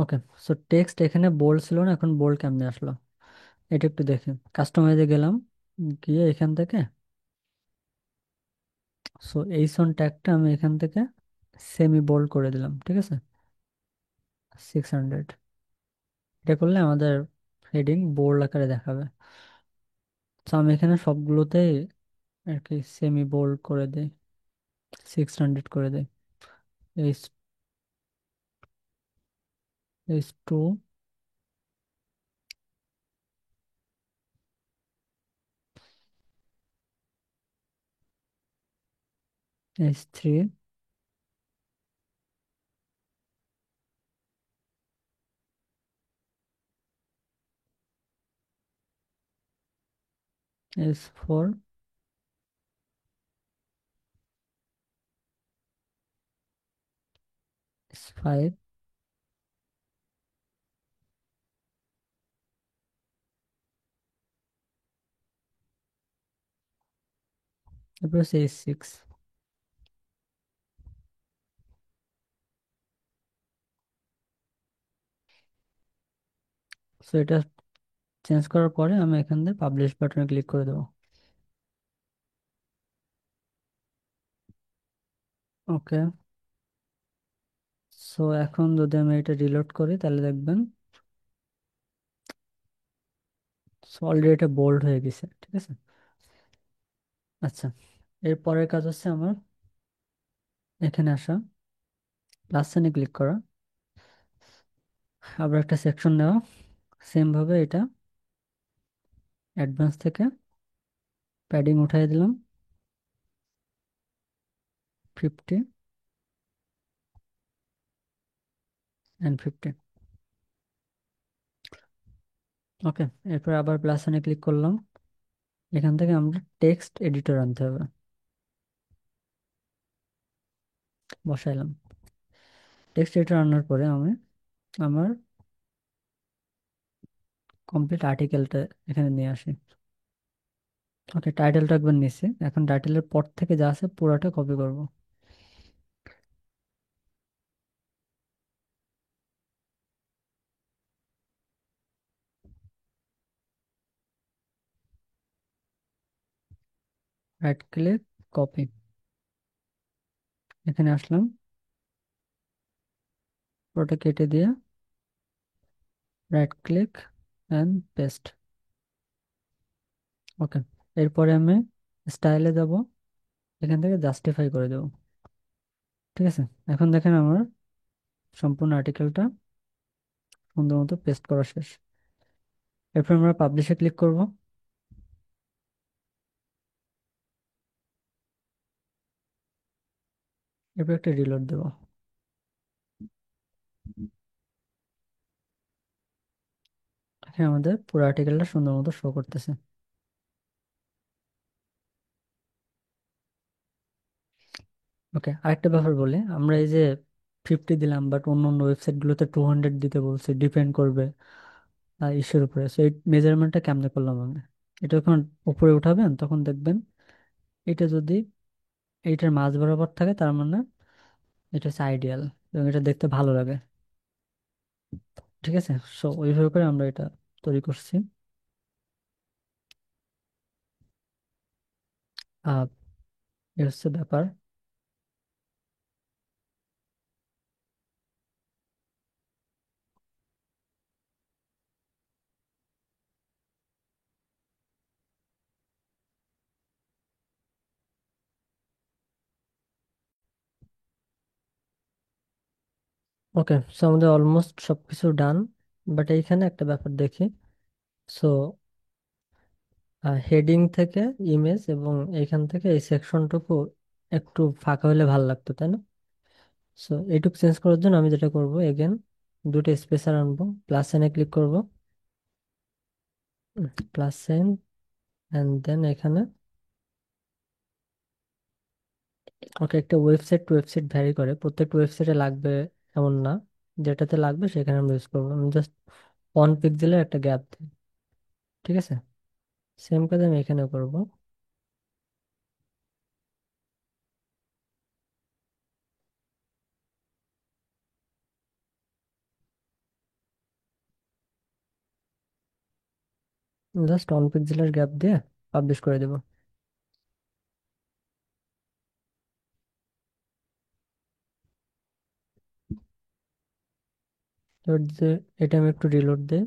ওকে, সো টেক্সট এখানে বোল্ড ছিল না, এখন বোল্ড কেমনে আসলো এটা একটু দেখি। কাস্টমাইজে গেলাম, গিয়ে এখান থেকে সো এই সন ট্যাগটা আমি এখান থেকে সেমি বোল্ড করে দিলাম। ঠিক আছে, 600। এটা করলে আমাদের হেডিং বোল্ড আকারে দেখাবে। তো আমি এখানে সবগুলোতেই আর কি সেমি বোল্ড করে দিই, 600 করে দিই। H H2, H3, H4, H5, তারপর হচ্ছে H6। সো এটা চেঞ্জ করার পরে আমি এখান থেকে পাবলিশ বাটনে ক্লিক করে দেবো। ওকে। সো এখন যদি আমি এটা রিলোড করি তাহলে দেখবেন অলরেডি এটা বোল্ড হয়ে গেছে, ঠিক আছে। আচ্ছা, এর পরের কাজ হচ্ছে আমার এখানে আসা, প্লাস সাইনে ক্লিক করা, আবার একটা সেকশন নেওয়া, সেম ভাবে এটা অ্যাডভান্স থেকে প্যাডিং উঠাই দিলাম 50 and 50। ওকে, এরপর আবার প্লাস সাইনে ক্লিক করলাম, এখান থেকে আমরা টেক্সট এডিটর আনতে হবে, বসাইলাম। টেক্সট এডিটর আনার পরে আমি আমার কমপ্লিট আর্টিকেলটা এখানে নিয়ে আসি। ওকে, টাইটেলটা একবার নিচ্ছি, এখন টাইটেলের পর থেকে যা আছে পুরোটা কপি করব। রাইট ক্লিক, কপি, এখানে আসলাম, পুরোটা কেটে দিয়ে রাইট ক্লিক অ্যান্ড পেস্ট। ওকে, এরপরে আমি স্টাইলে যাব, এখান থেকে জাস্টিফাই করে দেবো, ঠিক আছে। এখন দেখেন আমার সম্পূর্ণ আর্টিকেলটা সুন্দর মতো পেস্ট করা শেষ। এরপর আমরা পাবলিশে ক্লিক করব, এরপর একটা রিলোড দেবো। এখানে আমাদের পুরো আর্টিকেলটা সুন্দর মতো শো করতেছে। ওকে, আরেকটা ব্যাপার বলি, আমরা এই যে 50 দিলাম, বাট অন্য অন্য ওয়েবসাইট গুলোতে 200 দিতে বলছে, ডিপেন্ড করবে ইস্যুর উপরে। সো এই মেজারমেন্টটা কেমনে করলাম আমি, এটা যখন উপরে উঠাবেন তখন দেখবেন এটা যদি এইটার মাঝ বরাবর থাকে তার মানে এটা হচ্ছে আইডিয়াল এবং এটা দেখতে ভালো লাগে, ঠিক আছে। সো ওইভাবে করে আমরা এটা তৈরি করছি। আহ এই হচ্ছে ব্যাপার। ওকে, সো আমাদের অলমোস্ট সবকিছু ডান, বাট এইখানে একটা ব্যাপার দেখি। সো হেডিং থেকে ইমেজ এবং এইখান থেকে এই সেকশনটুকু একটু ফাঁকা হলে ভালো লাগতো, তাই না? সো এইটুকু চেঞ্জ করার জন্য আমি যেটা করব, এগেন দুটো স্পেসার আনবো, প্লাস সাইনে ক্লিক করব, প্লাস সাইন, এন্ড দেন এখানে ওকে, একটা ওয়েবসাইট টু ওয়েবসাইট ভ্যারি করে, প্রত্যেকটা ওয়েবসাইটে লাগবে এমন না, যেটাতে লাগবে সেখানে আমরা ইউজ করবো। আমি জাস্ট 1 পিক্সেলের একটা গ্যাপ দিই, ঠিক আছে। সেম কাজ আমি এখানে করব। জাস্ট 1 পিক্সেলের গ্যাপ দিয়ে পাবলিশ করে দেবো। এবার যে এটা আমি একটু রিলোড দিই,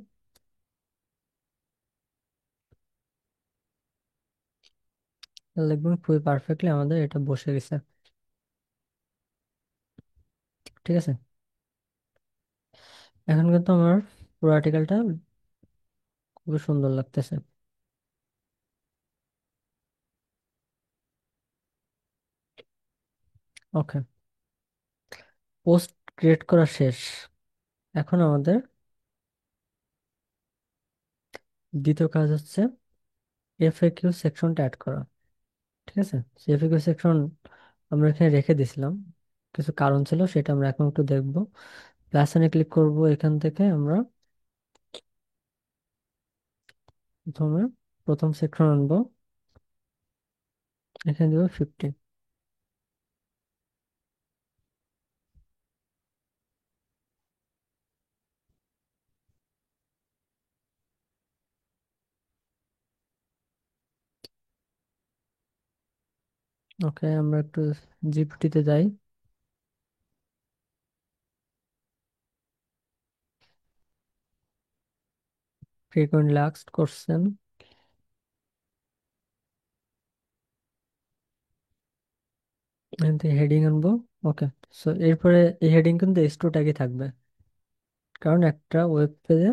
তাহলে দেখবেন খুবই পারফেক্টলি আমাদের এটা বসে গেছে। ঠিক আছে, এখন কিন্তু আমার পুরো আর্টিকেলটা খুবই সুন্দর লাগতেছে। ওকে, পোস্ট ক্রিয়েট করা শেষ। এখন আমাদের দ্বিতীয় কাজ হচ্ছে এফএকিউ সেকশনটা অ্যাড করা। ঠিক আছে, এফএকিউ সেকশন আমরা এখানে রেখে দিছিলাম, কিছু কারণ ছিল, সেটা আমরা এখন একটু দেখবো। প্লাস এনে ক্লিক করব, এখান থেকে আমরা প্রথমে প্রথম সেকশন আনবো, এখানে দিব 50। ওকে, আমরা একটু জিপিটিতে যাই। ফ্রিকোয়েন্টলি আস্কড কোশ্চেন, এখান থেকে হেডিং আনবো। ওকে, সো এরপরে এই হেডিং কিন্তু এইচ2 ট্যাগই থাকবে, কারণ একটা ওয়েব পেজে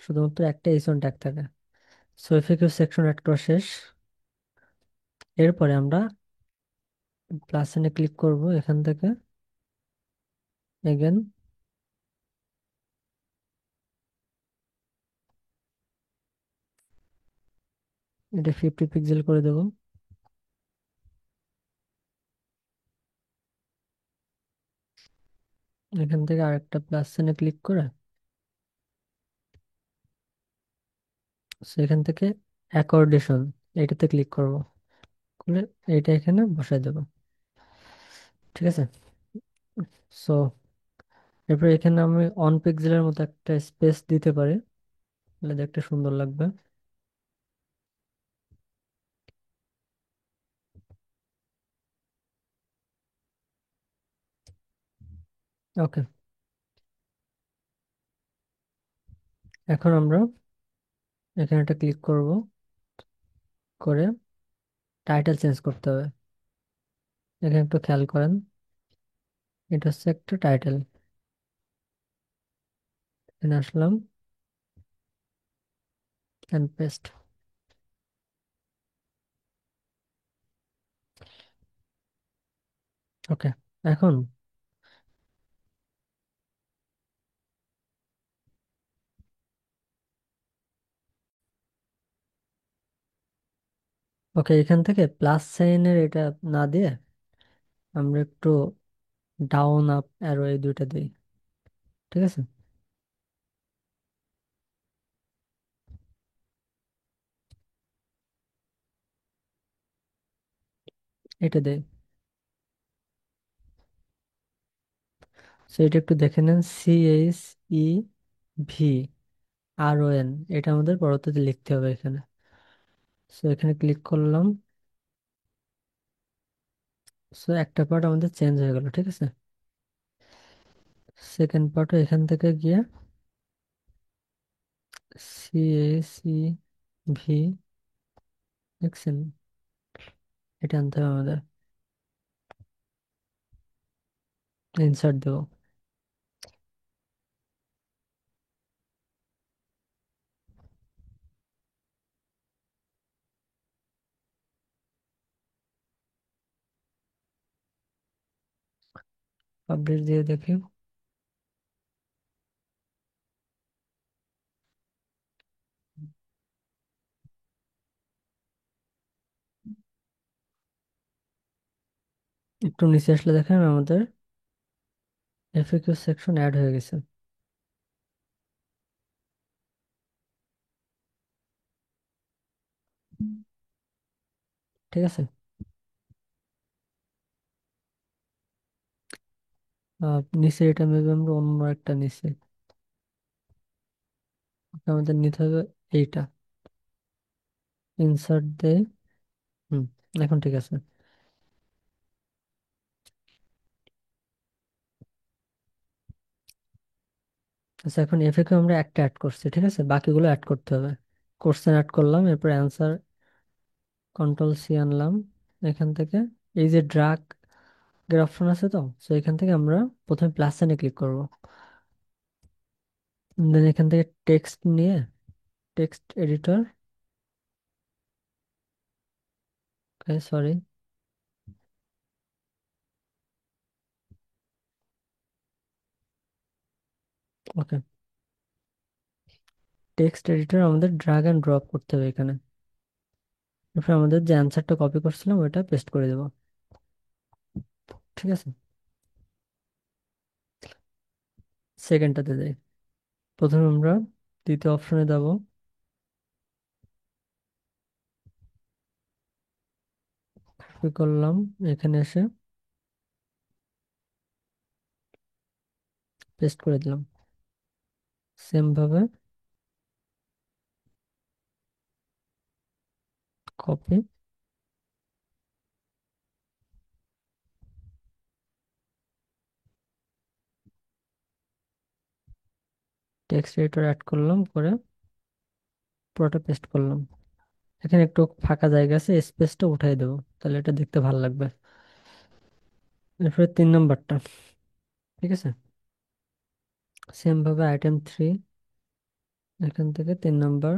শুধুমাত্র একটা এইচ1 ট্যাগ থাকে। সো এফএকিউ সেকশন অ্যাড করা শেষ। এরপরে আমরা প্লাস এনে ক্লিক করব, এখান থেকে এগেন এটা 50 পিক্সেল করে দেব। এখান থেকে আরেকটা প্লাস এনে ক্লিক করে সেখান থেকে অ্যাকর্ডেশন এটাতে ক্লিক করব, করলে এটা এখানে বসাই দেব। ঠিক আছে, সো এরপর এখানে আমি অন পিক্সেলের মতো একটা স্পেস দিতে পারি, তাহলে দেখতে সুন্দর লাগবে। ওকে, এখন আমরা এখানে একটা ক্লিক করব, করে টাইটেল চেঞ্জ করতে হবে। এখানে একটু খেয়াল করেন, এটা হচ্ছে একটা টাইটেল। এখানে আসলাম, এন্ড পেস্ট। ওকে, এখন ওকে, এখান থেকে প্লাস সাইনের এটা না দিয়ে আমরা একটু ডাউন আপ অ্যারো এই দুইটা দিই। ঠিক আছে, এটা দেই। সো এটা একটু দেখে নেন, CHEVRON, এটা আমাদের পরবর্তীতে লিখতে হবে এখানে। সো এখানে ক্লিক করলাম, সো একটা পার্ট আমাদের চেঞ্জ হয়ে গেল। ঠিক আছে, সেকেন্ড পার্টও এখান থেকে গিয়ে CACV, দেখছেন, এটা আনতে হবে আমাদের, ইনসার্ট দেবো। পাবলিশ দিয়ে দেখি। একটু নিচে আসলে দেখেন আমাদের এফএকিউ সেকশন অ্যাড হয়ে গেছে। ঠিক আছে, নিচে এটা মেবি আমরা অন্য একটা নিচে, আমাদের নিতে হবে এইটা, ইনসার্ট দেই। হুম, এখন ঠিক আছে। আচ্ছা, এখন এফএকিউ আমরা একটা অ্যাড করছি, ঠিক আছে, বাকিগুলো অ্যাড করতে হবে। কোশ্চেন অ্যাড করলাম, এরপর অ্যান্সার, কন্ট্রোল সি আনলাম, এখান থেকে এই যে ড্রাগ গ্রাফ অপশন আছে তো, তো এখান থেকে আমরা প্রথমে প্লাস সাইনে ক্লিক করব। দেন এখান থেকে টেক্সট নিয়ে টেক্সট এডিটর, সরি, ওকে, টেক্সট এডিটর আমাদের ড্রাগ অ্যান্ড ড্রপ করতে হবে এখানে। এরপর আমাদের যে অ্যান্সারটা কপি করছিলাম ওটা পেস্ট করে দেবো। ঠিক আছে, সেকেন্ডটাতে যাই। প্রথমে আমরা দ্বিতীয় অপশনে যাব, কপি করলাম, এখানে এসে পেস্ট করে দিলাম। সেম ভাবে কপি, টেক্সট এডিটর অ্যাড করলাম, করে পুরোটা পেস্ট করলাম। এখানে একটু ফাঁকা জায়গা আছে, স্পেসটা উঠাই দেবো, তাহলে এটা দেখতে ভালো লাগবে। এরপরে 3 নম্বরটা, ঠিক আছে, সেম ভাবে আইটেম 3, এখান থেকে 3 নম্বর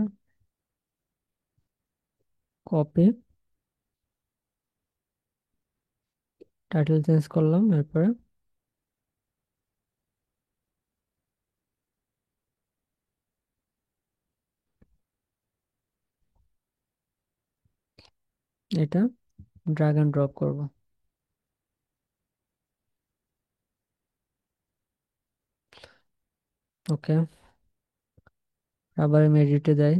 কপি, টাইটেল চেঞ্জ করলাম। এরপরে এটা ড্রাগ অ্যান্ড ড্রপ করব। ওকে, আবার আমি এডিটে যাই।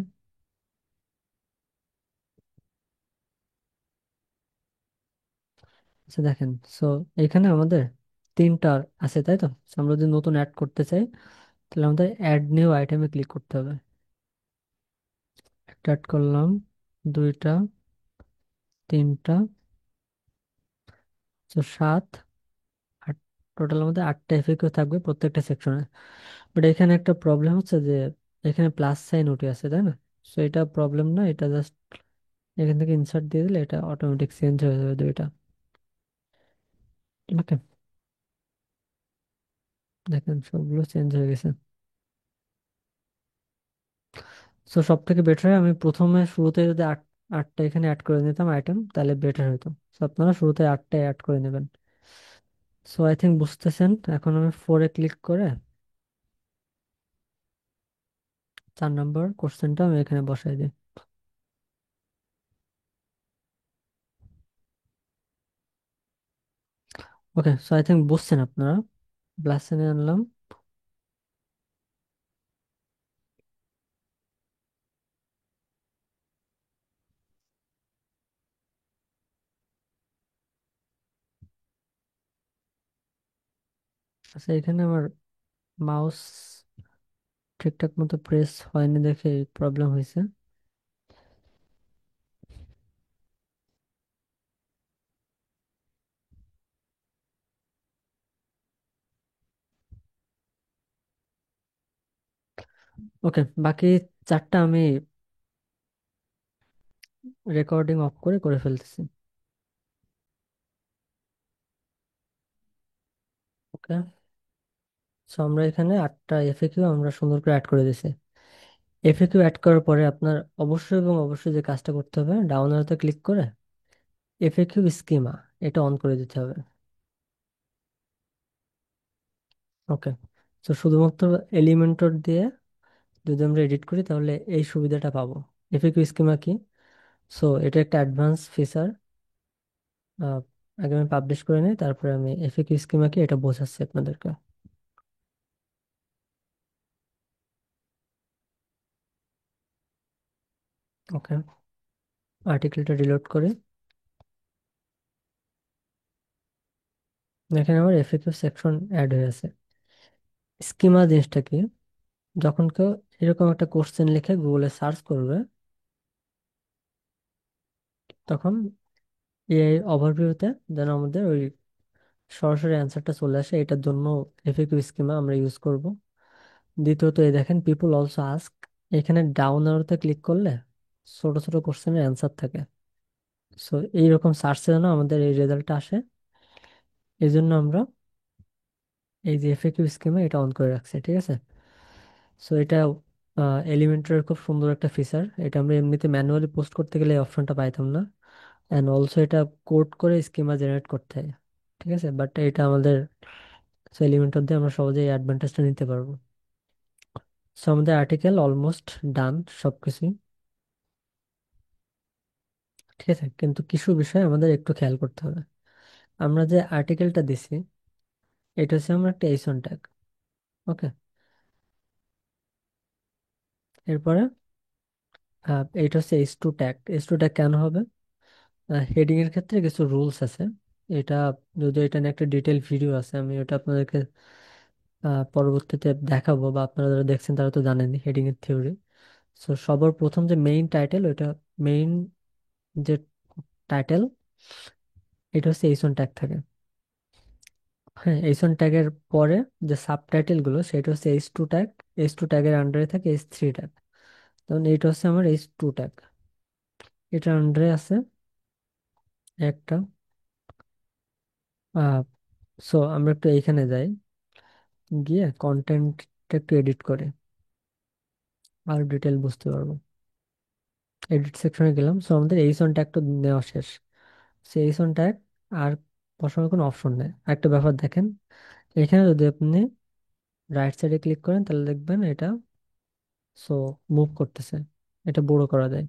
আচ্ছা দেখেন, সো এখানে আমাদের 3টা আছে, তাই তো? So, আমরা যদি নতুন অ্যাড করতে চাই, তাহলে আমাদের অ্যাড নিউ আইটেমে ক্লিক করতে হবে। একটা অ্যাড করলাম, 2টা, 3টা, তো 7, 8, টোটাল আমাদের 8টা এফএকিউ থাকবে প্রত্যেকটা সেকশনে। বাট এখানে একটা প্রবলেম হচ্ছে যে এখানে প্লাস সাইন উঠে আছে, তাই না? সো এটা প্রবলেম না, এটা জাস্ট এখান থেকে ইনসার্ট দিয়ে দিলে এটা অটোমেটিক চেঞ্জ হয়ে যাবে 2টা। ওকে, দেখেন সবগুলো চেঞ্জ হয়ে গেছে। সো সব থেকে বেটার হয় আমি প্রথমে শুরুতে যদি 8টা এখানে অ্যাড করে নিতাম আইটেম, তাহলে বেটার হতো। সো আপনারা শুরুতে 8টাই অ্যাড করে নেবেন। সো আই থিঙ্ক বুঝতেছেন। এখন আমি 4-এ ক্লিক করে 4 নম্বর কোশ্চেনটা আমি এখানে বসাই দিই। ওকে, সো আই থিঙ্ক বুঝছেন আপনারা। প্লাস এনে আনলাম। আচ্ছা, এখানে আমার মাউস ঠিকঠাক মতো প্রেস হয়নি দেখে প্রবলেম হয়েছে। ওকে, বাকি 4টা আমি রেকর্ডিং অফ করে করে ফেলতেছি। ওকে, সো আমরা এখানে 8টা এফএকিউ আমরা সুন্দর করে অ্যাড করে দিয়েছি। এফএকিউ অ্যাড করার পরে আপনার অবশ্যই এবং অবশ্যই যে কাজটা করতে হবে, ডাউন অ্যারোতে ক্লিক করে এফএকিউ স্কিমা এটা অন করে দিতে হবে। ওকে, তো শুধুমাত্র এলিমেন্টর দিয়ে যদি আমরা এডিট করি তাহলে এই সুবিধাটা পাবো। এফএকিউ স্কিমা কি? সো এটা একটা অ্যাডভান্স ফিচার। আগে আমি পাবলিশ করে নিই, তারপরে আমি এফএকিউ স্কিমা কি এটা বোঝাচ্ছি আপনাদেরকে। ওকে, আর্টিকেলটা রিলোড করে এখানে আমার এফএকিউ সেকশন অ্যাড হয়ে আছে। স্কিমা জিনিসটা কি? যখন কেউ এরকম একটা কোশ্চেন লিখে গুগলে সার্চ করবে, তখন এই ওভারভিউতে যেন আমাদের ওই সরাসরি অ্যান্সারটা চলে আসে, এটার জন্য এফএকিউ স্কিমা আমরা ইউজ করব। দ্বিতীয়ত এই দেখেন পিপল অলসো আস্ক, এখানে ডাউন অ্যারোতে ক্লিক করলে ছোট ছোট কোশ্চেনের অ্যান্সার থাকে। সো এইরকম সার্চে যেন আমাদের এই রেজাল্টটা আসে, এই জন্য আমরা এই যে এফএকিউ স্কিমে এটা অন করে রাখছি, ঠিক আছে। সো এটা এলিমেন্টরের খুব সুন্দর একটা ফিচার। এটা আমরা এমনিতে ম্যানুয়ালি পোস্ট করতে গেলে এই অপশনটা পাইতাম না। অ্যান্ড অলসো এটা কোড করে স্কিমা জেনারেট করতে হয়, ঠিক আছে। বাট এটা আমাদের এলিমেন্টর দিয়ে আমরা সহজেই অ্যাডভান্টেজটা নিতে পারবো। সো আমাদের আর্টিকেল অলমোস্ট ডান সবকিছুই, ঠিক আছে। কিন্তু কিছু বিষয় আমাদের একটু খেয়াল করতে হবে। আমরা যে আর্টিকেলটা দিছি এটা হচ্ছে আমরা একটা এইচন ট্যাগ, ওকে। এরপরে এইটা হচ্ছে H two tag. H two tag কেন হবে? হেডিং এর ক্ষেত্রে কিছু রুলস আছে। এটা যদি এটা নিয়ে একটা ডিটেল ভিডিও আছে, আমি ওটা আপনাদেরকে পরবর্তীতে দেখাবো, বা আপনারা যারা দেখছেন তারা তো জানেনই হেডিং এর থিওরি। সো সবার প্রথম যে মেইন টাইটেল, ওইটা মেইন যে টাইটেল এটা হচ্ছে এইচন ট্যাগ থাকে। হ্যাঁ, এইচন ট্যাগের পরে যে সাব টাইটেল গুলো সেটা হচ্ছে H two tag. H two ট্যাগের আন্ডারে থাকে এইচ থ্রি ট্যাগ। তখন এইটা হচ্ছে আমার এইচ টু ট্যাগ। এটার আন্ডারে আছে একটা সো আমরা একটু এইখানে যাই, গিয়ে কন্টেন্টটা একটু এডিট করে আর ডিটেল বুঝতে পারবো। এডিট সেকশনে গেলাম, সো আমাদের এইচন ট্যাগটা নেওয়া শেষ। সেই এইচন ট্যাগ আর বসানোর কোনো অপশন নেই। একটা ব্যাপার দেখেন, এখানে যদি আপনি রাইট সাইডে ক্লিক করেন তাহলে দেখবেন এটা সো মুভ করতেছে, এটা বড় করা যায়।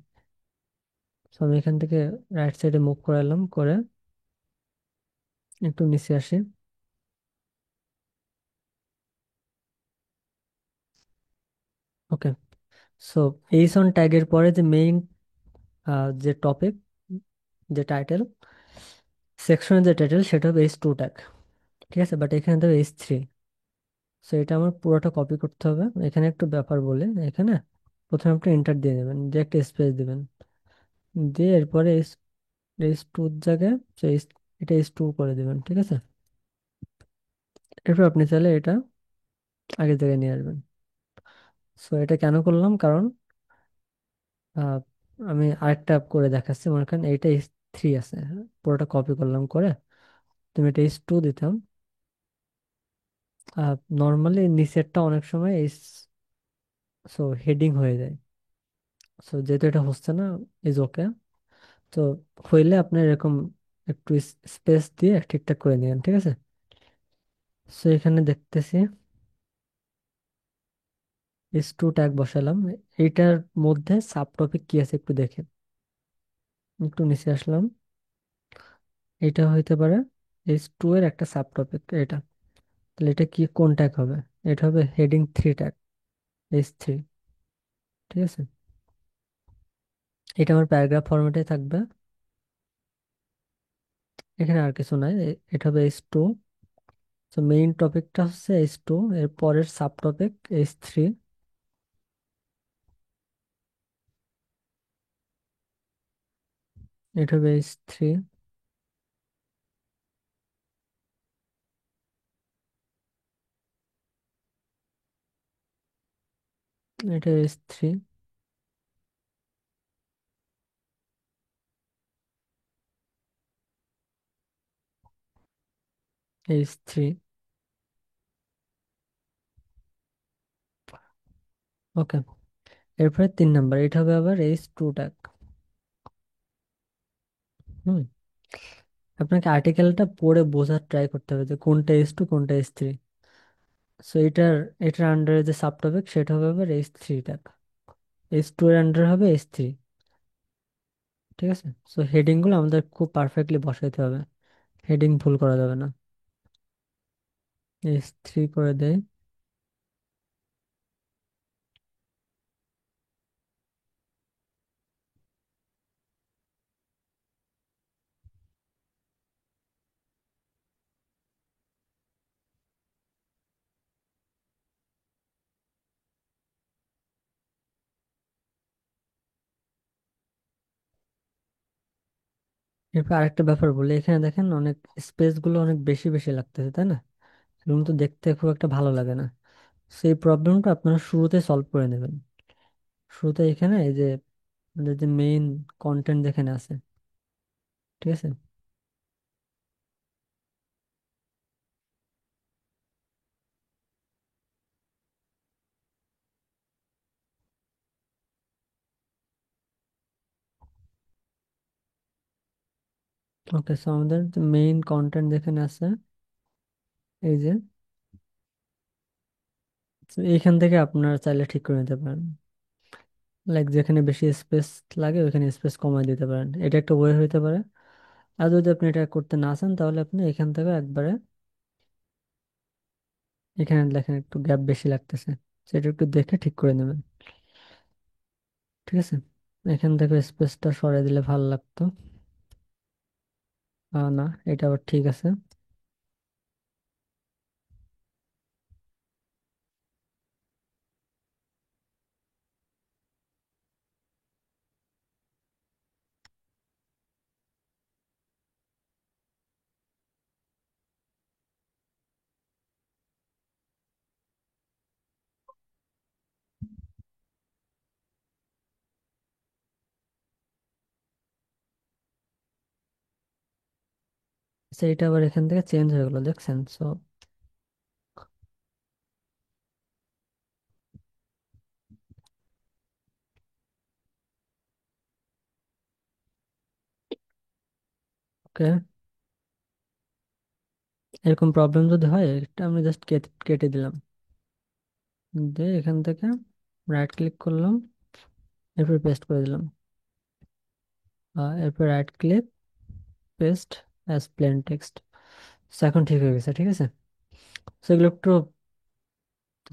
সো আমি এখান থেকে রাইট সাইডে মুভ করালাম, করে একটু নিচে আসি, ওকে। সো এইচন ট্যাগের পরে যে মেইন যে টপিক, যে টাইটেল, সেকশনের যে টাইটেল সেটা হবে এইচ টু ট্যাগ, ঠিক আছে। বাট এখানে দেবে এইচ থ্রি। সো এটা আমার পুরোটা কপি করতে হবে। এখানে একটু ব্যাপার বলে, এখানে প্রথমে আপনি এন্টার দিয়ে দেবেন, দিয়ে একটা স্পেস দিবেন, দিয়ে এরপরে এইচ টুর জায়গায় so এটা এইচ টু করে দিবেন, ঠিক আছে। এরপর আপনি চাইলে এটা আগের জায়গায় নিয়ে আসবেন। সো এটা কেন করলাম, কারণ আহ, আমি আরেকটা করে দেখাচ্ছি। মনে করেন এইটা এইচ থ্রি আছে, পুরোটা কপি করলাম, করে তুমি এটা এইচ টু দিতাম। নর্মালি নিচেরটা অনেক সময় এই সো হেডিং হয়ে যায়। সো যেহেতু এটা হচ্ছে না, ইজ ওকে। তো হইলে আপনি এরকম একটু স্পেস দিয়ে ঠিকঠাক করে নিবেন, ঠিক আছে। সো এখানে দেখতেছি এস টু ট্যাগ বসালাম। এইটার মধ্যে সাব টপিক কি আছে একটু দেখে, একটু নিচে আসলাম। এটা হইতে পারে এস টু এর একটা সাব টপিক এটা। তাহলে এটা কি, কোন ট্যাগ হবে? এটা হবে heading three tag, S three, ঠিক আছে। এটা আমার প্যারাগ্রাফ ফরম্যাটে থাকবে। এখানে আর কিছু নাই, এটা হবে এস টু। তো মেইন টপিকটা হচ্ছে এস টু, এর পরের সাব টপিক এস থ্রি। এটা হবে এস থ্রি। এটা এস থ্রি। এস থ্রি, ওকে। এরপরে 3 নাম্বার, এটা হবে আবার এস টু ট্যাগ। হুম, আপনাকে আর্টিকেলটা পড়ে বোঝার ট্রাই করতে হবে যে কোনটা এস টু কোনটা এস থ্রি। সো এটার আন্ডারে যে সাব টপিক সেটা হবে আবার S three tag. S two এর আন্ডার হবে এস থ্রি, ঠিক আছে। সো হেডিং গুলো আমাদের খুব পারফেক্টলি বসাইতে হবে, হেডিং ভুল করা যাবে না। এস থ্রি করে দেয়। এরপর আরেকটা ব্যাপার বলি, এখানে দেখেন অনেক স্পেস গুলো অনেক বেশি বেশি লাগতেছে, তাই না? এগুলো তো দেখতে খুব একটা ভালো লাগে না। সেই প্রবলেমটা আপনারা শুরুতে সলভ করে নেবেন। শুরুতে এখানে এই যে আমাদের যে মেইন কন্টেন্ট যেখানে আছে, ঠিক আছে। ওকে, সো আমাদের মেইন কন্টেন্ট যেখানে আছে, এই যে, তো এইখান থেকে আপনারা চাইলে ঠিক করে নিতে পারেন। লাইক যেখানে বেশি স্পেস লাগে ওইখানে স্পেস কমায় দিতে পারেন, এটা একটা ওয়ে হইতে পারে। আর যদি আপনি এটা করতে না চান তাহলে আপনি এখান থেকে একবারে, এখানে দেখেন একটু গ্যাপ বেশি লাগতেছে, সেটা একটু দেখে ঠিক করে নেবেন। ঠিক আছে, এখান থেকে স্পেসটা সরাই দিলে ভালো লাগতো। না, এটা আবার ঠিক আছে। আচ্ছা, এটা আবার এখান থেকে চেঞ্জ হয়ে গেলো, দেখছেন? সো ওকে, এরকম প্রবলেম যদি হয় এটা আমি জাস্ট কেটে দিলাম, দিয়ে এখান থেকে রাইট ক্লিক করলাম, এরপর পেস্ট করে দিলাম। এরপর right click, paste as plain text. এখন ঠিক হয়ে গেছে, ঠিক আছে। সেগুলো একটু,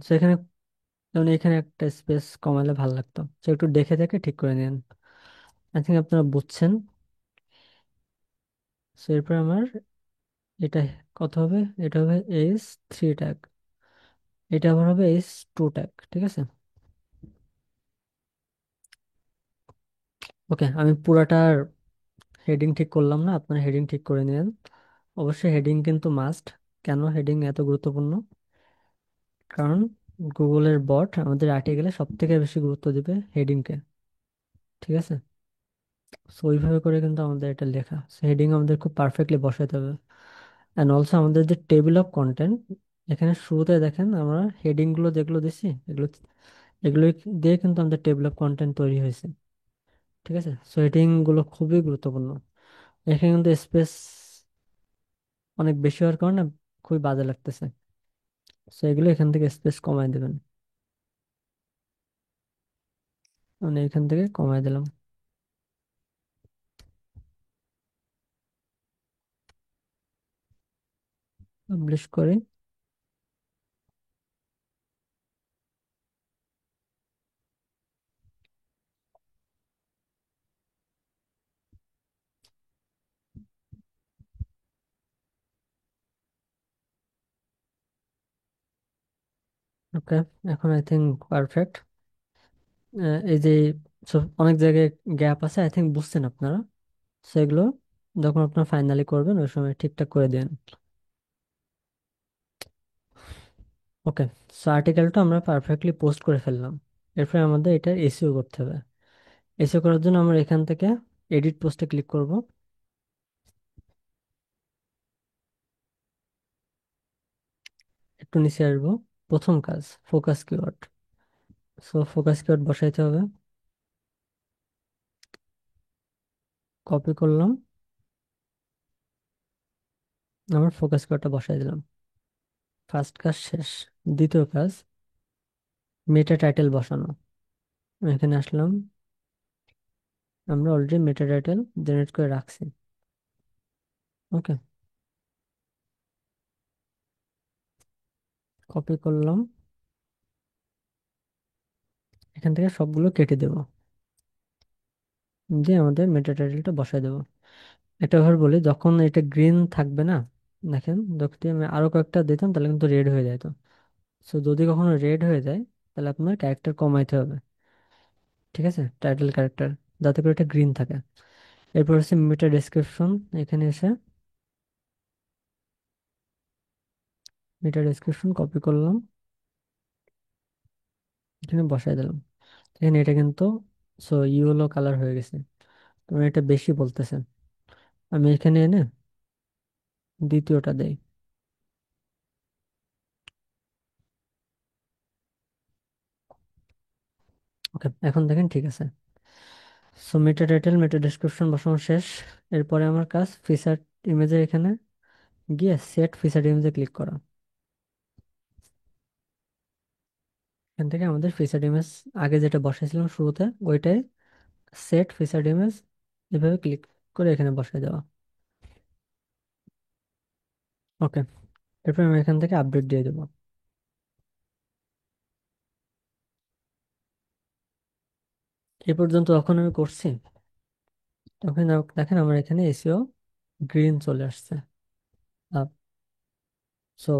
সেখানে, যেমন এখানে একটা স্পেস কমালে ভালো লাগতো, সে একটু দেখে দেখে ঠিক করে নিন। আই থিঙ্ক আপনারা বুঝছেন। সো এরপর আমার এটা কত হবে, এটা হবে H3 ট্যাগ, এটা আবার হবে H2 ট্যাগ, ঠিক আছে। ওকে, আমি পুরাটার হেডিং ঠিক করলাম না, আপনার হেডিং ঠিক করে নিন। অবশ্যই হেডিং কিন্তু মাস্ট। কেন হেডিং এত গুরুত্বপূর্ণ? কারণ গুগলের বট আমাদের আর্টিকেলে সব থেকে বেশি গুরুত্ব দিবে হেডিংকে, ঠিক আছে। সো ওইভাবে করে কিন্তু আমাদের এটা লেখা, হেডিং আমাদের খুব পারফেক্টলি বসাতে হবে। অ্যান্ড অলসো আমাদের যে টেবিল অফ কন্টেন্ট, এখানে শুরুতে দেখেন আমরা হেডিং গুলো যেগুলো দিচ্ছি, এগুলো এগুলো দিয়ে কিন্তু আমাদের টেবিল অফ কন্টেন্ট তৈরি হয়েছে, ঠিক আছে। সো হেডিং গুলো খুবই গুরুত্বপূর্ণ। এখানে কিন্তু স্পেস অনেক বেশি হওয়ার কারণে খুবই বাজে লাগতেছে। সো এগুলো এখান থেকে স্পেস কমায় দেবেন, মানে এখান থেকে কমায় দিলাম। পাবলিশ করি। ওকে, এখন আই থিঙ্ক পারফেক্ট। এই যে অনেক জায়গায় গ্যাপ আছে, আই থিঙ্ক বুঝছেন আপনারা। সেগুলো যখন আপনারা ফাইনালি করবেন ওই সময় ঠিকঠাক করে দেন। ওকে, সো আর্টিকেলটা আমরা পারফেক্টলি পোস্ট করে ফেললাম। এরপরে আমাদের এটা এসইও করতে হবে। এসইও করার জন্য আমরা এখান থেকে এডিট পোস্টে ক্লিক করব, একটু নিচে আসবো। প্রথম কাজ, focus keyword. So focus keyword বসাইতে হবে, কপি করলাম, আমার ফোকাস কিওয়ার্ডটা বসাই দিলাম। ফার্স্ট কাজ শেষ। দ্বিতীয় কাজ, মেটা টাইটেল বসানো। আমি এখানে আসলাম, আমরা অলরেডি মেটা টাইটেল জেনারেট করে রাখছি। ওকে, কপি করলাম, এখান থেকে সবগুলো কেটে দেবো, দিয়ে আমাদের মেটা টাইটেলটা বসাই দেবো। একটা ব্যাপার বলি, যখন এটা গ্রিন থাকবে না, দেখেন যখন আমি আরো কয়েকটা দিতাম তাহলে কিন্তু রেড হয়ে যেত। সো যদি কখনো রেড হয়ে যায় তাহলে আপনার ক্যারেক্টার কমাইতে হবে, ঠিক আছে, টাইটেল ক্যারেক্টার, যাতে করে এটা গ্রিন থাকে। এরপর হচ্ছে মেটা ডেসক্রিপশন, এখানে এসে মেটা ডেসক্রিপশন কপি করলাম, এখানে বসাই দিলাম। এখানে এটা কিন্তু ইয়েলো কালার হয়ে গেছে, তোমার এটা বেশি বলতেছে। আমি এখানে এনে দ্বিতীয়টা দেই। ওকে, এখন দেখেন ঠিক আছে। সো মেটা টাইটেল মেটা ডেসক্রিপশন বসানো শেষ। এরপরে আমার কাজ ফিচার ইমেজের এখানে গিয়ে সেট ফিচার ইমেজে ক্লিক করা। এখান থেকে আমাদের ফিচার ইমেজ আগে যেটা বসাইছিলাম শুরুতে ওইটাই সেট ফিচার ইমেজ, এভাবে ক্লিক করে এখানে বসাই দেওয়া। ওকে, এরপর আমি এখান থেকে আপডেট দিয়ে দেবো। এ পর্যন্ত যখন আমি করছি তখন দেখেন আমার এখানে এসিও গ্রিন চলে আসছে, সো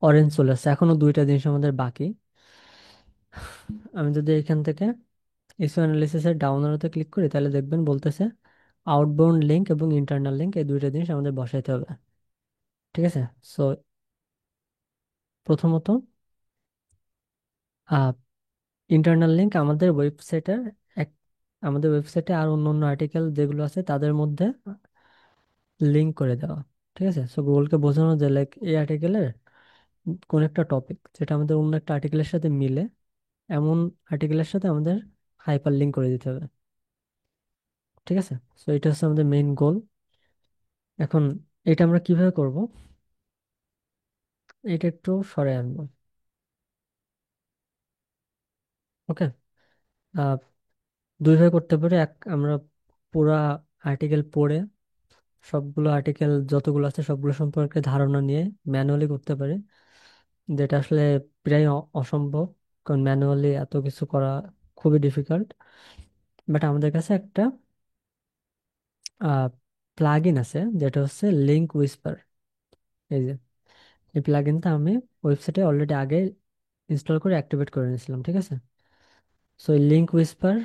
অরেঞ্জ চলে আসছে। এখনো দুইটা জিনিস আমাদের বাকি। আমি যদি এখান থেকে এসিও অ্যানালিসিস এর ডাউন অ্যারোতে ক্লিক করি তাহলে দেখবেন বলতেছে আউটবাউন্ড লিঙ্ক এবং ইন্টারনাল লিঙ্ক, এই দুইটা জিনিস আমাদের বসাইতে হবে। ঠিক আছে, সো প্রথমত ইন্টারনাল লিঙ্ক আমাদের ওয়েবসাইটের এক আমাদের ওয়েবসাইটে আর অন্য অন্য আর্টিকেল যেগুলো আছে তাদের মধ্যে লিঙ্ক করে দেওয়া। ঠিক আছে, সো গুগলকে বোঝানো যে লাইক এই আর্টিকেলের কোন একটা টপিক যেটা আমাদের অন্য একটা আর্টিকেলের সাথে মিলে, এমন আর্টিকেলের সাথে আমাদের হাইপার লিঙ্ক করে দিতে হবে। ঠিক আছে, সো এটা হচ্ছে আমাদের মেইন গোল। এখন এটা আমরা কিভাবে করব, এটা একটু সরে আনবো। ওকে, দুইভাবে করতে পারি। এক, আমরা পুরা আর্টিকেল পড়ে সবগুলো আর্টিকেল যতগুলো আছে সবগুলো সম্পর্কে ধারণা নিয়ে ম্যানুয়ালি করতে পারি, যেটা আসলে প্রায় অসম্ভব, কারণ ম্যানুয়ালি এত কিছু করা খুবই ডিফিকাল্ট। বাট আমাদের কাছে একটা প্লাগ ইন আছে যেটা হচ্ছে লিঙ্ক উইসপার। এই যে এই প্লাগ ইনটা আমি ওয়েবসাইটে অলরেডি আগে ইনস্টল করে অ্যাক্টিভেট করে নিয়েছিলাম। ঠিক আছে, সো এই লিঙ্ক উইসপার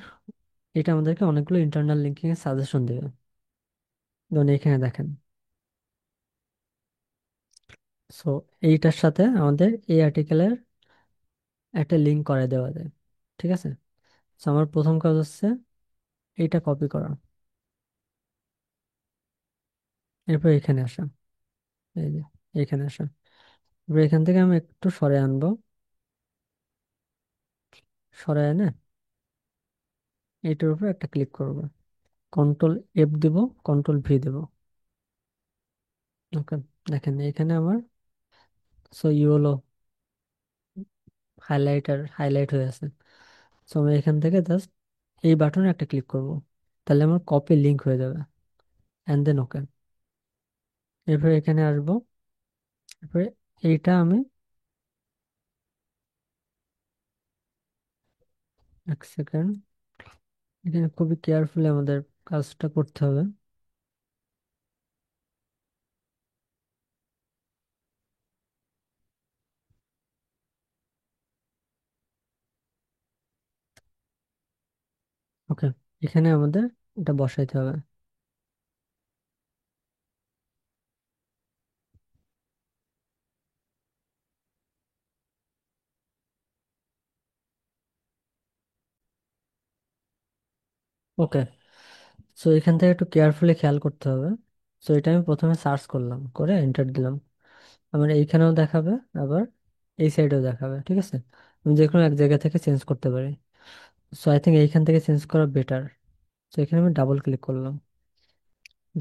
এটা আমাদেরকে অনেকগুলো ইন্টারনাল লিঙ্কিং এর সাজেশন দেবে। যেমন এখানে দেখেন, সো এইটার সাথে আমাদের এই আর্টিকেলের একটা লিঙ্ক করে দেওয়া যায়। ঠিক আছে, তো আমার প্রথম কাজ হচ্ছে এইটা কপি করা, এরপর এখানে আসা, এই যে এখানে আসা, এবার এখান থেকে আমি একটু সরে আনবো। সরে এনে এইটার উপর একটা ক্লিক করব, কন্ট্রোল এফ দিব, কন্ট্রোল ভি দেব। ওকে, দেখেন এখানে আমার সো ইউলো হাইলাইট হয়ে আছে। সো আমি এখান থেকে জাস্ট এই বাটনে একটা ক্লিক করব, তাহলে আমার কপি লিংক হয়ে যাবে। অ্যান্ড দেন ওকে, এরপর এখানে আসবো। এরপরে এইটা আমি এক সেকেন্ড, এখানে খুবই কেয়ারফুলি আমাদের কাজটা করতে হবে। ওকে, এখানে আমাদের এটা বসাইতে হবে। ওকে, সো এখান থেকে একটু কেয়ারফুলি খেয়াল করতে হবে। সো এটা আমি প্রথমে সার্চ করলাম, করে এন্টার দিলাম। আমার এইখানেও দেখাবে, আবার এই সাইডেও দেখাবে। ঠিক আছে, আমি যে কোনো এক জায়গা থেকে চেঞ্জ করতে পারি। সো আই থিঙ্ক এইখান থেকে চেঞ্জ করা বেটার। সো এখানে আমি ডাবল ক্লিক করলাম।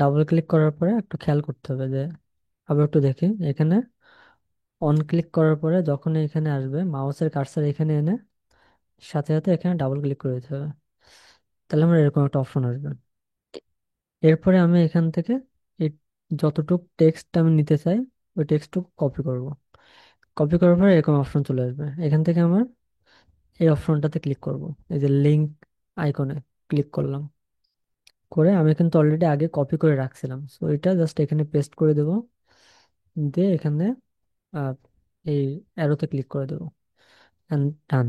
ডাবল ক্লিক করার পরে একটু খেয়াল করতে হবে যে, আবার একটু দেখি এখানে অন ক্লিক করার পরে যখন এখানে আসবে মাউসের কার্সার এখানে এনে সাথে সাথে এখানে ডাবল ক্লিক করে দিতে হবে, তাহলে আমার এরকম একটা অপশন আসবে। এরপরে আমি এখান থেকে এই যতটুক টেক্সট আমি নিতে চাই ওই টেক্সটটুকু কপি করব। কপি করার পরে এরকম অপশন চলে আসবে, এখান থেকে আমার এই অপশনটাতে ক্লিক করব। এই যে লিঙ্ক আইকনে ক্লিক করলাম, করে আমি কিন্তু অলরেডি আগে কপি করে রাখছিলাম, সো এটা জাস্ট এখানে পেস্ট করে দেব, দিয়ে এখানে আহ, এই অ্যারোতে ক্লিক করে দেবো, ডান।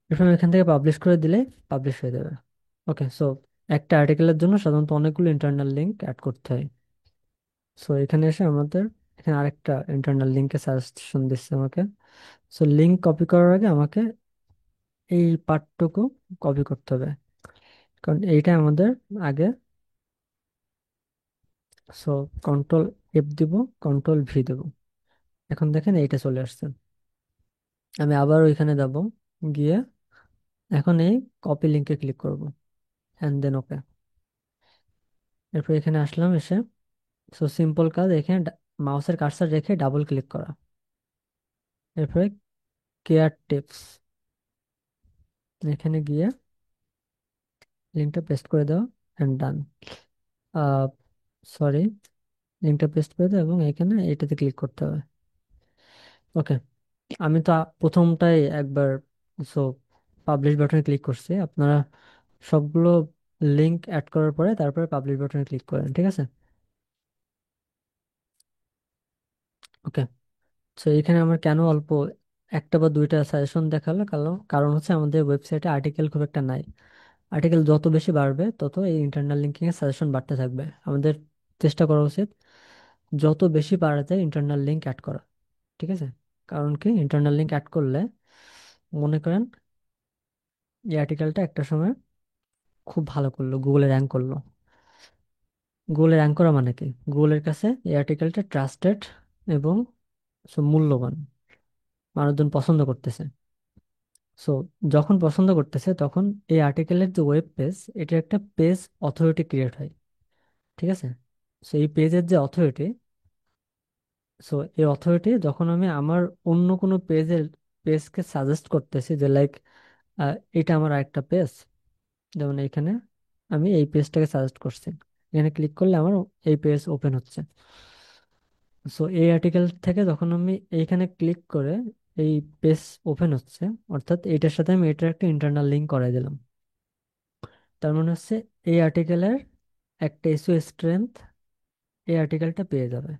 এরপর আমি এখান থেকে পাবলিশ করে দিলে পাবলিশ হয়ে যাবে। ওকে, সো একটা আর্টিকেলের জন্য সাধারণত অনেকগুলো ইন্টারনাল লিঙ্ক অ্যাড করতে হয়। সো এখানে এসে আমাদের এখানে আরেকটা ইন্টারনাল লিঙ্কের সাজেশন দিচ্ছে আমাকে। সো লিঙ্ক কপি করার আগে আমাকে এই পার্টটুকু কপি করতে হবে, কারণ এইটা আমাদের আগে। সো কন্ট্রোল এফ দিব, কন্ট্রোল ভি দেব, এখন দেখেন এইটা চলে আসছে। আমি আবার ওইখানে যাব, গিয়ে এখন এই কপি লিঙ্কে ক্লিক করব, অ্যান্ড দেন ওকে। এরপর এখানে আসলাম, এসে সো সিম্পল কাজ, এখানে মাউসের কার্সার রেখে ডাবল ক্লিক করা। এরপরে কেয়ার টিপস, এখানে গিয়ে লিঙ্কটা পেস্ট করে দাও, অ্যান্ড ডান। সরি, লিঙ্কটা পেস্ট করে দাও এবং এখানে এটাতে ক্লিক করতে হবে। ওকে, আমি তো প্রথমটাই একবার, সো পাবলিশ বাটনে ক্লিক করছি। আপনারা সবগুলো লিংক অ্যাড করার পরে তারপরে পাবলিশ বাটনে ক্লিক করেন, ঠিক আছে? ওকে, তো এখানে আমার কেন অল্প একটা বা দুইটা সাজেশন দেখালো, কারণ কারণ হচ্ছে আমাদের ওয়েবসাইটে আর্টিকেল খুব একটা নাই। আর্টিকেল যত বেশি বাড়বে তত এই ইন্টারনাল লিঙ্কিং এর সাজেশন বাড়তে থাকবে। আমাদের চেষ্টা করা উচিত যত বেশি পারা যায় ইন্টারনাল লিঙ্ক অ্যাড করা, ঠিক আছে? কারণ কি, ইন্টারনাল লিঙ্ক অ্যাড করলে, মনে করেন এই আর্টিকেলটা একটা সময় খুব ভালো করলো, গুগলে র্যাঙ্ক করলো। গুগলে র্যাঙ্ক করা মানে কি, গুগলের কাছে এই আর্টিকেলটা ট্রাস্টেড এবং মূল্যবান, মানুষজন পছন্দ করতেছে। সো যখন পছন্দ করতেছে তখন এই আর্টিকেলের যে ওয়েব পেজ, এটা একটা পেজ অথরিটি ক্রিয়েট হয়, ঠিক আছে? সো এই পেজের যে অথরিটি, সো এই অথরিটি যখন আমি আমার অন্য কোনো পেজকে সাজেস্ট করতেছি যে লাইক এটা আমার আরেকটা পেজ, যেমন এখানে আমি এই পেজটাকে সাজেস্ট করছি, এখানে ক্লিক করলে আমার এই পেজ ওপেন হচ্ছে। সো এই আর্টিকেল থেকে যখন আমি এইখানে ক্লিক করে এই পেজ ওপেন হচ্ছে, অর্থাৎ এইটার সাথে আমি এটার একটা ইন্টারনাল লিঙ্ক করাই দিলাম। তার মানে হচ্ছে এই আর্টিকেলের একটা এসইও স্ট্রেংথ এই আর্টিকেলটা পেয়ে যাবে।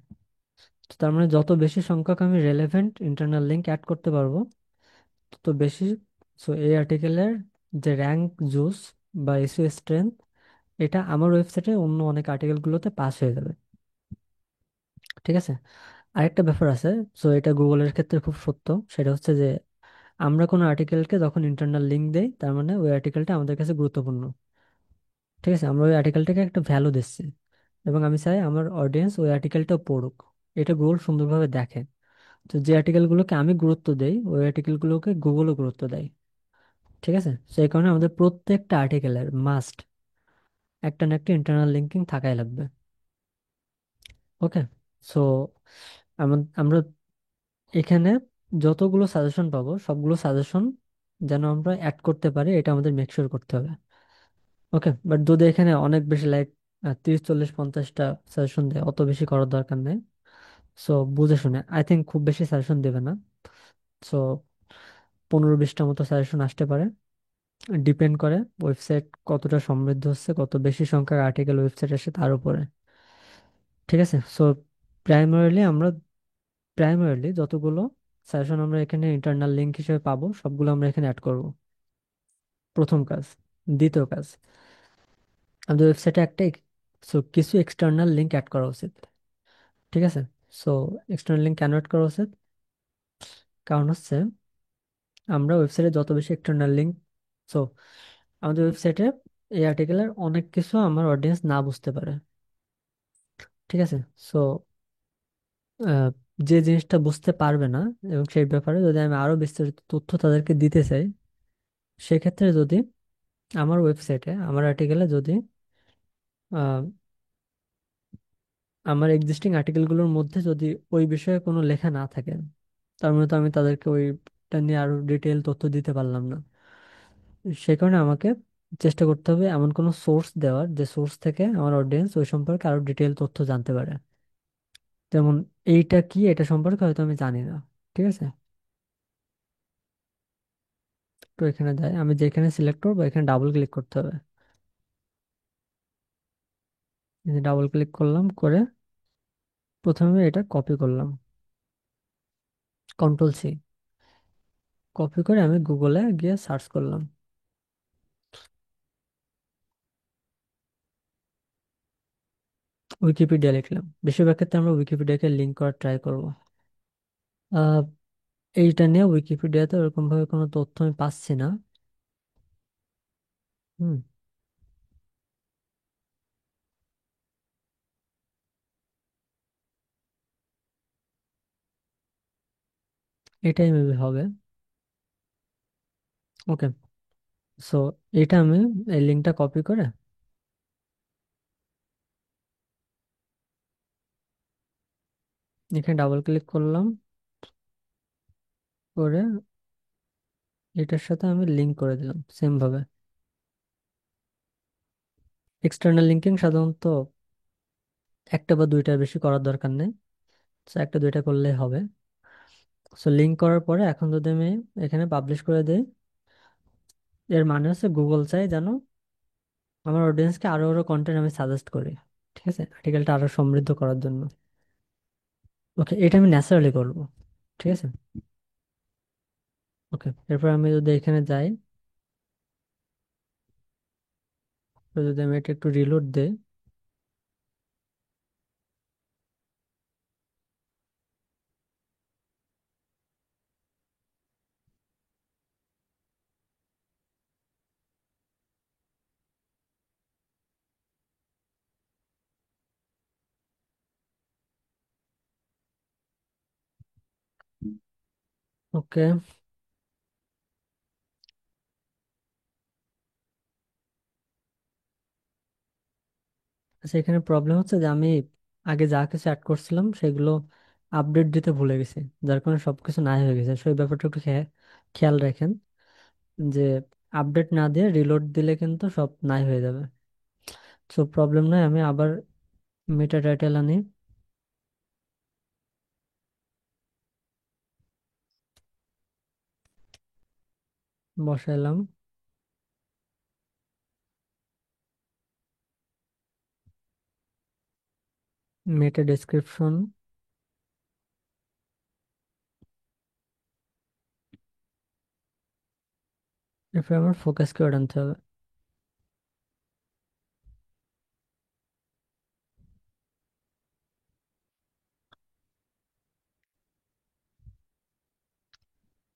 তো তার মানে যত বেশি সংখ্যক আমি রেলেভেন্ট ইন্টারনাল লিঙ্ক অ্যাড করতে পারবো, তত বেশি, সো এই আর্টিকেলের যে র্যাঙ্ক জুস বা এসইও স্ট্রেংথ, এটা আমার ওয়েবসাইটে অন্য অনেক আর্টিকেলগুলোতে পাস হয়ে যাবে, ঠিক আছে? আরেকটা ব্যাপার আছে, সো এটা গুগলের ক্ষেত্রে খুব সত্য। সেটা হচ্ছে যে আমরা কোনো আর্টিকেলকে যখন ইন্টারনাল লিঙ্ক দেই, তার মানে ওই আর্টিকেলটা আমাদের কাছে গুরুত্বপূর্ণ, ঠিক আছে? আমরা ওই আর্টিকেলটাকে একটা ভ্যালু দিচ্ছি এবং আমি চাই আমার অডিয়েন্স ওই আর্টিকেলটাও পড়ুক। এটা গুগল সুন্দরভাবে দেখে। তো যে আর্টিকেলগুলোকে আমি গুরুত্ব দেই, ওই আর্টিকেলগুলোকে গুগলও গুরুত্ব দেয়, ঠিক আছে? সেই কারণে আমাদের প্রত্যেকটা আর্টিকেলের মাস্ট একটা না একটা ইন্টারনাল লিঙ্কিং থাকাই লাগবে। ওকে, সো আমরা এখানে যতগুলো সাজেশন পাবো সবগুলো সাজেশন যেন আমরা অ্যাড করতে পারি, এটা আমাদের মেকশিওর করতে হবে। ওকে, বাট যদি এখানে অনেক বেশি লাইক 30 40 50টা সাজেশন দেয়, অত বেশি করার দরকার নেই। সো বুঝে শুনে, আই থিঙ্ক খুব বেশি সাজেশন দেবে না। সো 15 20টা মতো সাজেশন আসতে পারে, ডিপেন্ড করে ওয়েবসাইট কতটা সমৃদ্ধ হচ্ছে, কত বেশি সংখ্যার আর্টিকেল ওয়েবসাইট আসে তার উপরে, ঠিক আছে? সো প্রাইমারিলি আমরা প্রাইমারিলি যতগুলো সাজেশন আমরা এখানে ইন্টারনাল লিঙ্ক হিসেবে পাবো সবগুলো আমরা এখানে অ্যাড করব, প্রথম কাজ। দ্বিতীয় কাজ, আমাদের ওয়েবসাইটে একটা কিছু এক্সটার্নাল লিঙ্ক অ্যাড করা উচিত, ঠিক আছে? সো এক্সটার্নাল লিঙ্ক কেন অ্যাড করা উচিত? কারণ হচ্ছে আমরা ওয়েবসাইটে যত বেশি এক্সটার্নাল লিঙ্ক, সো আমাদের ওয়েবসাইটে এই আর্টিকেলের অনেক কিছু আমার অডিয়েন্স না বুঝতে পারে, ঠিক আছে? সো যে জিনিসটা বুঝতে পারবে না এবং সেই ব্যাপারে যদি আমি আরো বিস্তারিত তথ্য তাদেরকে দিতে চাই, সেক্ষেত্রে যদি আমার ওয়েবসাইটে আমার আর্টিকেলে যদি আহ, আমার এক্সিস্টিং আর্টিকেলগুলোর মধ্যে যদি ওই বিষয়ে কোনো লেখা না থাকে, তার মানে তো আমি তাদেরকে ওইটা নিয়ে আরো ডিটেল তথ্য দিতে পারলাম না। সেই কারণে আমাকে চেষ্টা করতে হবে এমন কোনো সোর্স দেওয়ার, যে সোর্স থেকে আমার অডিয়েন্স ওই সম্পর্কে আরো ডিটেল তথ্য জানতে পারে। যেমন এইটা কি, এটা সম্পর্কে হয়তো আমি জানি না, ঠিক আছে? তো এখানে যাই, আমি যেখানে সিলেক্ট করবো এখানে ডাবল ক্লিক করতে হবে। ডাবল ক্লিক করলাম, করে প্রথমে এটা কপি করলাম, কন্ট্রোল C, কপি করে আমি গুগলে গিয়ে সার্চ করলাম, উইকিপিডিয়া লিখলাম। বেশিরভাগ ক্ষেত্রে আমরা উইকিপিডিয়াকে লিঙ্ক করার ট্রাই করব। আহ এইটা নিয়ে উইকিপিডিয়াতে ওরকম ভাবে কোনো তথ্য আমি পাচ্ছি না। হুম, এটাই মেবি হবে। ওকে, সো এটা আমি এই লিঙ্কটা কপি করে এখানে ডাবল ক্লিক করলাম, করে এটার সাথে আমি লিঙ্ক করে দিলাম সেম ভাবে। এক্সটার্নাল লিঙ্কিং সাধারণত একটা বা দুইটার বেশি করার দরকার নেই, তো একটা দুইটা করলেই হবে। সো লিঙ্ক করার পরে এখন যদি আমি এখানে পাবলিশ করে দিই, এর মানে হচ্ছে গুগল চাই যেন আমার অডিয়েন্সকে আরো আরো কন্টেন্ট আমি সাজেস্ট করি, ঠিক আছে, আর্টিকেলটা আরো সমৃদ্ধ করার জন্য। ওকে, এটা আমি ন্যাচারালি করবো, ঠিক আছে। ওকে, এরপর আমি যদি এখানে যাই, তো যদি আমি এটা একটু রিলোড দেই, ওকে। আচ্ছা, এখানে প্রবলেম হচ্ছে যে আমি আগে যা কিছু অ্যাড করছিলাম সেগুলো আপডেট দিতে ভুলে গেছি, যার কারণে সবকিছু নাই হয়ে গেছে। সেই ব্যাপারটা একটু খেয়াল রাখেন যে আপডেট না দিয়ে রিলোড দিলে কিন্তু সব নাই হয়ে যাবে। সো প্রবলেম নয়, আমি আবার মেটা টাইটেল আনি, বসাইলাম মেটা ডেসক্রিপশন, এরপর আমার ফোকাস কিওয়ার্ড আনতে হবে।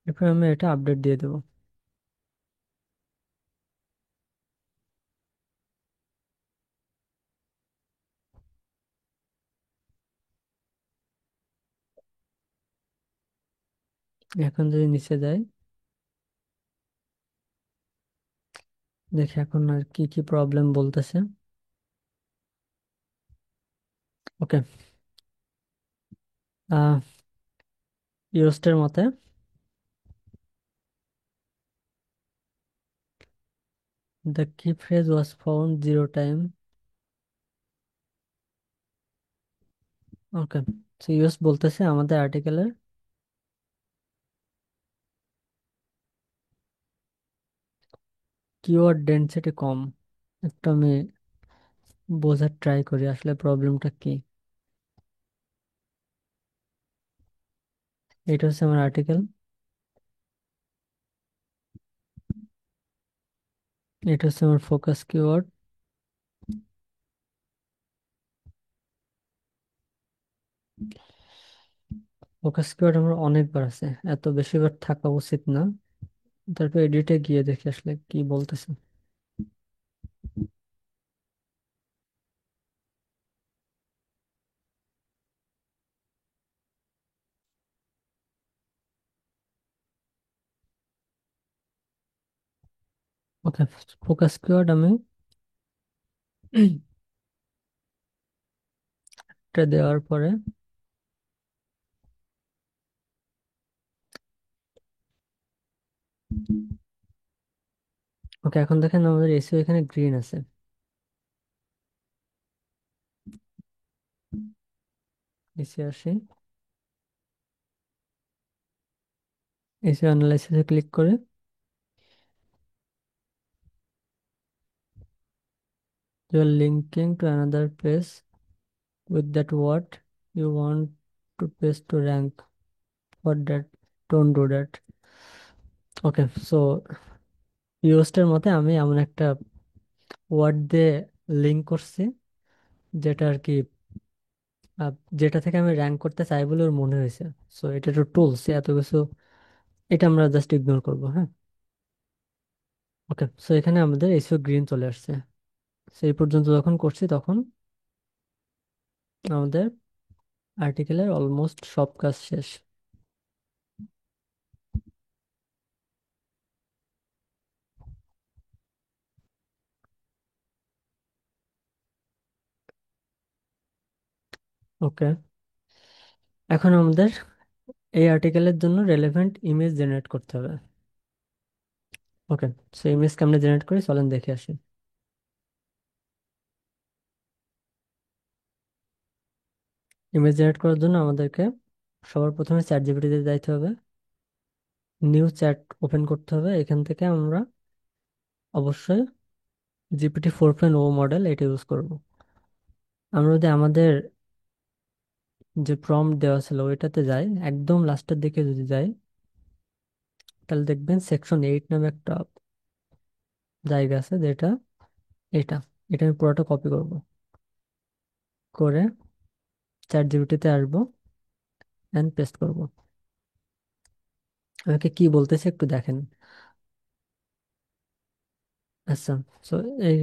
এরপর আমি এটা আপডেট দিয়ে দেবো। এখন যদি নিচে যাই, দেখি এখন আর কি কি প্রবলেম বলতেছে। ওকে, আহ ইয়োস্টের মতে দ্য কি phrase was found 0 time. Okay, US বলতেছে আমাদের আর্টিকেলের কিওয়ার্ড ডেনসিটি কম। একটু আমি বোঝার ট্রাই করি আসলে প্রবলেমটা কি। এটা হচ্ছে আমার আর্টিকেল, এটা হচ্ছে আমার ফোকাস কিওয়ার্ড। ফোকাস কিওয়ার্ড আমার অনেকবার আছে, এত বেশিবার থাকা উচিত না। তারপর এডিটে গিয়ে দেখি আসলে কি বলতেছে। ওকে, ফোকাস কিওয়ার্ড আমি এটা দেওয়ার পরে, ওকে এখন দেখেন আমাদের এসিও এখানে গ্রিন আছে। এসি আসি, এসি অ্যানালাইসিসে ক্লিক করে you are linking to another page with that what you want to page to rank. For that, don't do that. Okay, so ইউএসটার মতে আমি এমন একটা ওয়ার্ড দিয়ে লিঙ্ক করছি যেটা আর কি আহ, যেটা থেকে আমি র্যাঙ্ক করতে চাই বলে ওর মনে হয়েছে। সো এটা তো টুলস, এত কিছু এটা আমরা জাস্ট ইগনোর করবো, হ্যাঁ। ওকে, সো এখানে আমাদের এসইও গ্রিন চলে আসছে। সেই পর্যন্ত যখন করছি তখন আমাদের আর্টিকেলের অলমোস্ট সব কাজ শেষ। ওকে, এখন আমাদের এই আর্টিকেলের জন্য রেলেভেন্ট ইমেজ জেনারেট করতে হবে। ওকে, সো ইমেজ কেমনে জেনারেট করি চলেন দেখে আসি। ইমেজ জেনারেট করার জন্য আমাদেরকে সবার প্রথমে চ্যাট জিপিটিতে যাইতে হবে, নিউ চ্যাট ওপেন করতে হবে। এখান থেকে আমরা অবশ্যই GPT 4.0 মডেল এটা ইউজ করব। আমরা যদি আমাদের যে প্রম্পট দেওয়া ছিল ওইটাতে যাই, একদম লাস্টের দিকে যদি যাই, তাহলে দেখবেন সেকশন 8 নামে একটা জায়গা আছে, যেটা এটা এটা আমি পুরোটা কপি করব, করে চ্যাট জিপিটিতে আসবো এন্ড পেস্ট করব। আমাকে কি বলতেছে একটু দেখেন। আচ্ছা, সো এই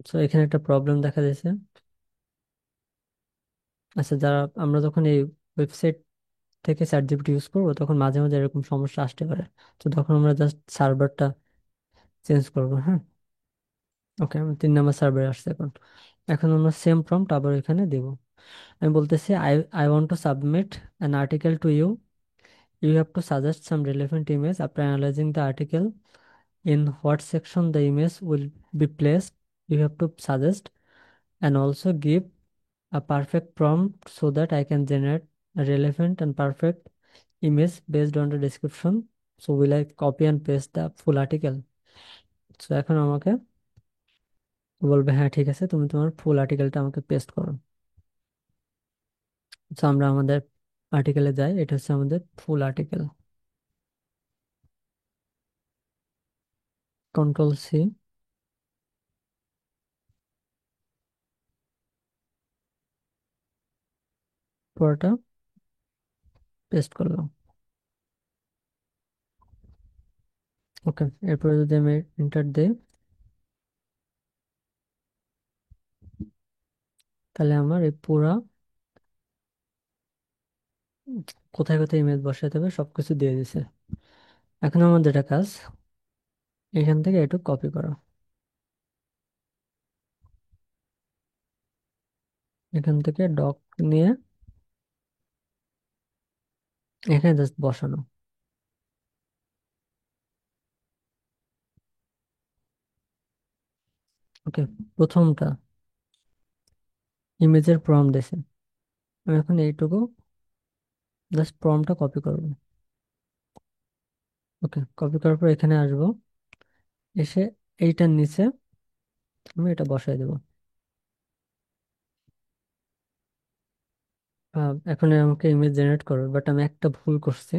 সো এখানে একটা প্রবলেম দেখা দিয়েছে। আচ্ছা, যারা আমরা যখন এই ওয়েবসাইট থেকে চ্যাট জিপিটি ইউজ করবো তখন মাঝে মাঝে এরকম সমস্যা আসতে পারে। তো তখন আমরা জাস্ট সার্ভারটা চেঞ্জ করবো, হ্যাঁ। ওকে, আমি 3 নম্বর সার্ভারে আসছে এখন। এখন আমরা সেম প্রম্পট আবার এখানে দেব। আমি বলতেছি, I I want to submit an article to you, you have to suggest some relevant image after analysing the article, in what section the image will be placed. You have to suggest and also give a perfect prompt so that I can generate a relevant and perfect image based on the description. So will I copy and paste the full article? So এখন আমাকে বলবে হ্যাঁ ঠিক আছে, তুমি তোমার ফুল আর্টিকেলটা আমাকে paste করো। তো আমরা আমাদের আর্টিকেলে যাই, এটা হচ্ছে আমাদের ফুল আর্টিকেল। Ctrl+C, পুরোটা পেস্ট করলাম। ওকে, এরপরে যদি আমি এন্টার দিই, তাহলে আমার এই পুরা কোথায় কোথায় ইমেজ বসাতে হবে সবকিছু দিয়ে দিছে। এখন আমাদের একটা কাজ, এখান থেকে একটু কপি করো, এখান থেকে ডক নিয়ে এখানে জাস্ট বসানো। ওকে, প্রথমটা ইমেজের প্রম্পট দিছে, আমি এখন এইটুকু জাস্ট প্রম্পটটা কপি করব। ওকে, কপি করার পর এখানে আসবো, এসে এইটার নিচে আমি এটা বসাই দেবো। এখন আমাকে ইমেজ জেনারেট করবে, বাট আমি একটা ভুল করছি।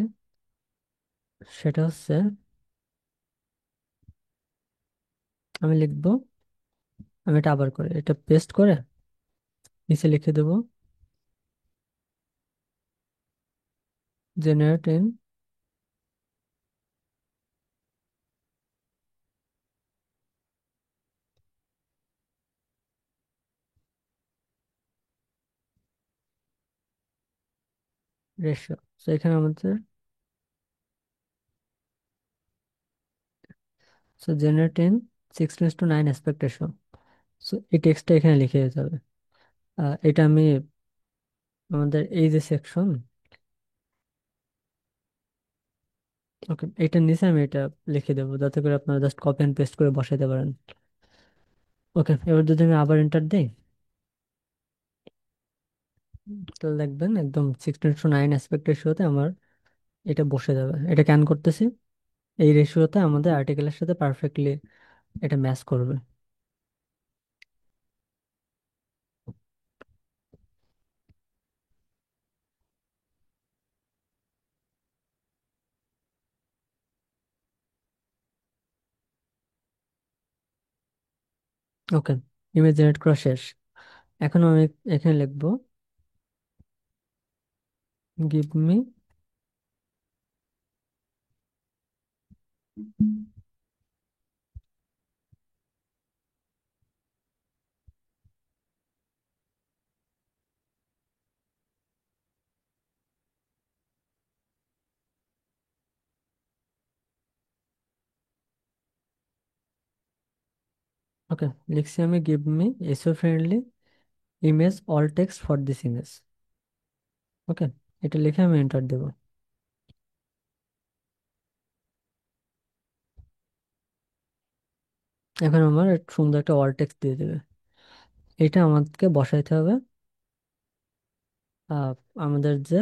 সেটা হচ্ছে, আমি লিখবো, আমি এটা আবার করে এটা পেস্ট করে নিচে লিখে দেবো জেনারেট ইন রেশিও। তো এখানে আমাদের generate in 16:9 aspect ratio. So এই টেক্সটটা এখানে লিখে দিতে হবে। এটা আমি আমাদের এই যে সেকশন, ওকে, এটার নিচে আমি এটা লিখে দেবো যাতে করে আপনারা জাস্ট কপি এন্ড পেস্ট করে বসাইতে পারেন। ওকে, এবার যদি আমি আবার এন্টার দিই, তাহলে দেখবেন একদম 16:9 অ্যাসপেক্ট রেশিওতে আমার এটা বসে যাবে। এটা কেন করতেছি, এই রেশিওতে আমাদের আর্টিকেলের সাথে পারফেক্টলি এটা ম্যাচ করবে। ওকে, ইমেজ জেনারেট করা শেষ। এখন আমি এখানে লিখবো, গিভ মি, ওকে লিখছি আমি, give me SEO friendly image alt text for this image. Okay, এটা লিখে আমি এন্টার দেবো। এখন আমার সুন্দর একটা অল টেক্সট দিয়ে দেবে। এটা আমাদেরকে বসাইতে হবে আহ, আমাদের যে,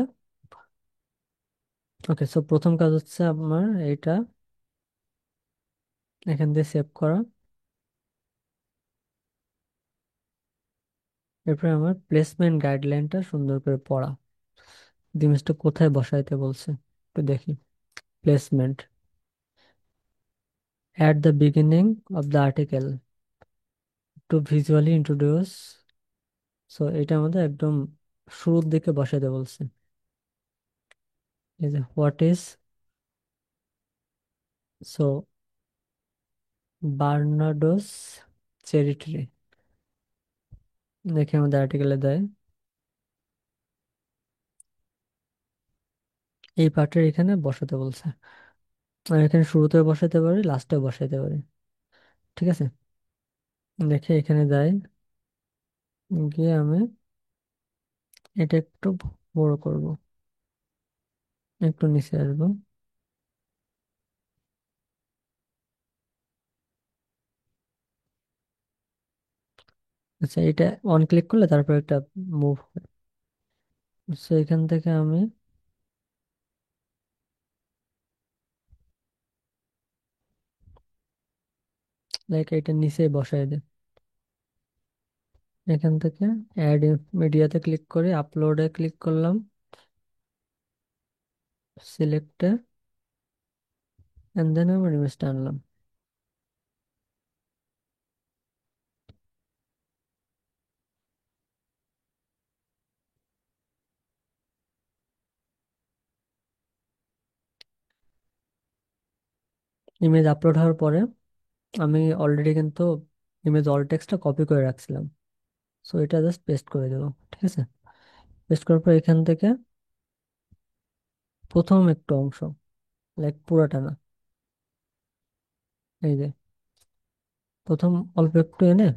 ওকে, সো প্রথম কাজ হচ্ছে আমার এটা এখান দিয়ে সেভ করা। এরপরে আমার প্লেসমেন্ট গাইডলাইনটা সুন্দর করে পড়া। জিনিসটা কোথায় বসাইতে বলছে একটু দেখি। Placement at the beginning of the article to visually introduce, so এটা আমাদের একদম শুরুর দিকে বসাইতে বলছে। এই যে what is, so Bernardo's cherry tree, দেখে আমাদের আর্টিকেলে দেয়। এই পার্টের এখানে বসাতে বলছে। আমি এখানে শুরুতেও বসাতে পারি, লাস্টেও বসাইতে পারি। ঠিক আছে, দেখে এখানে যাই, গিয়ে আমি এটা একটু বড় করব, একটু নিচে আসবো। আচ্ছা, এটা অন ক্লিক করলে তারপর একটা মুভ, সো এখান থেকে আমি লাইক এটা নিচে বসাই দিই। এখান থেকে অ্যাড মিডিয়াতে ক্লিক করে আপলোডে ক্লিক করলাম, সিলেক্টে, এন্ড দেন আমি ইমেজটা আনলাম। ইমেজ আপলোড হওয়ার পরে আমি অলরেডি কিন্তু ইমেজ অল টেক্সটটা কপি করে রাখছিলাম, সো এটা জাস্ট পেস্ট করে দেবো। ঠিক আছে, পেস্ট করার পর এখান থেকে প্রথম একটু অংশ, লাইক পুরোটা না, এই যে প্রথম অল্প একটু এনে,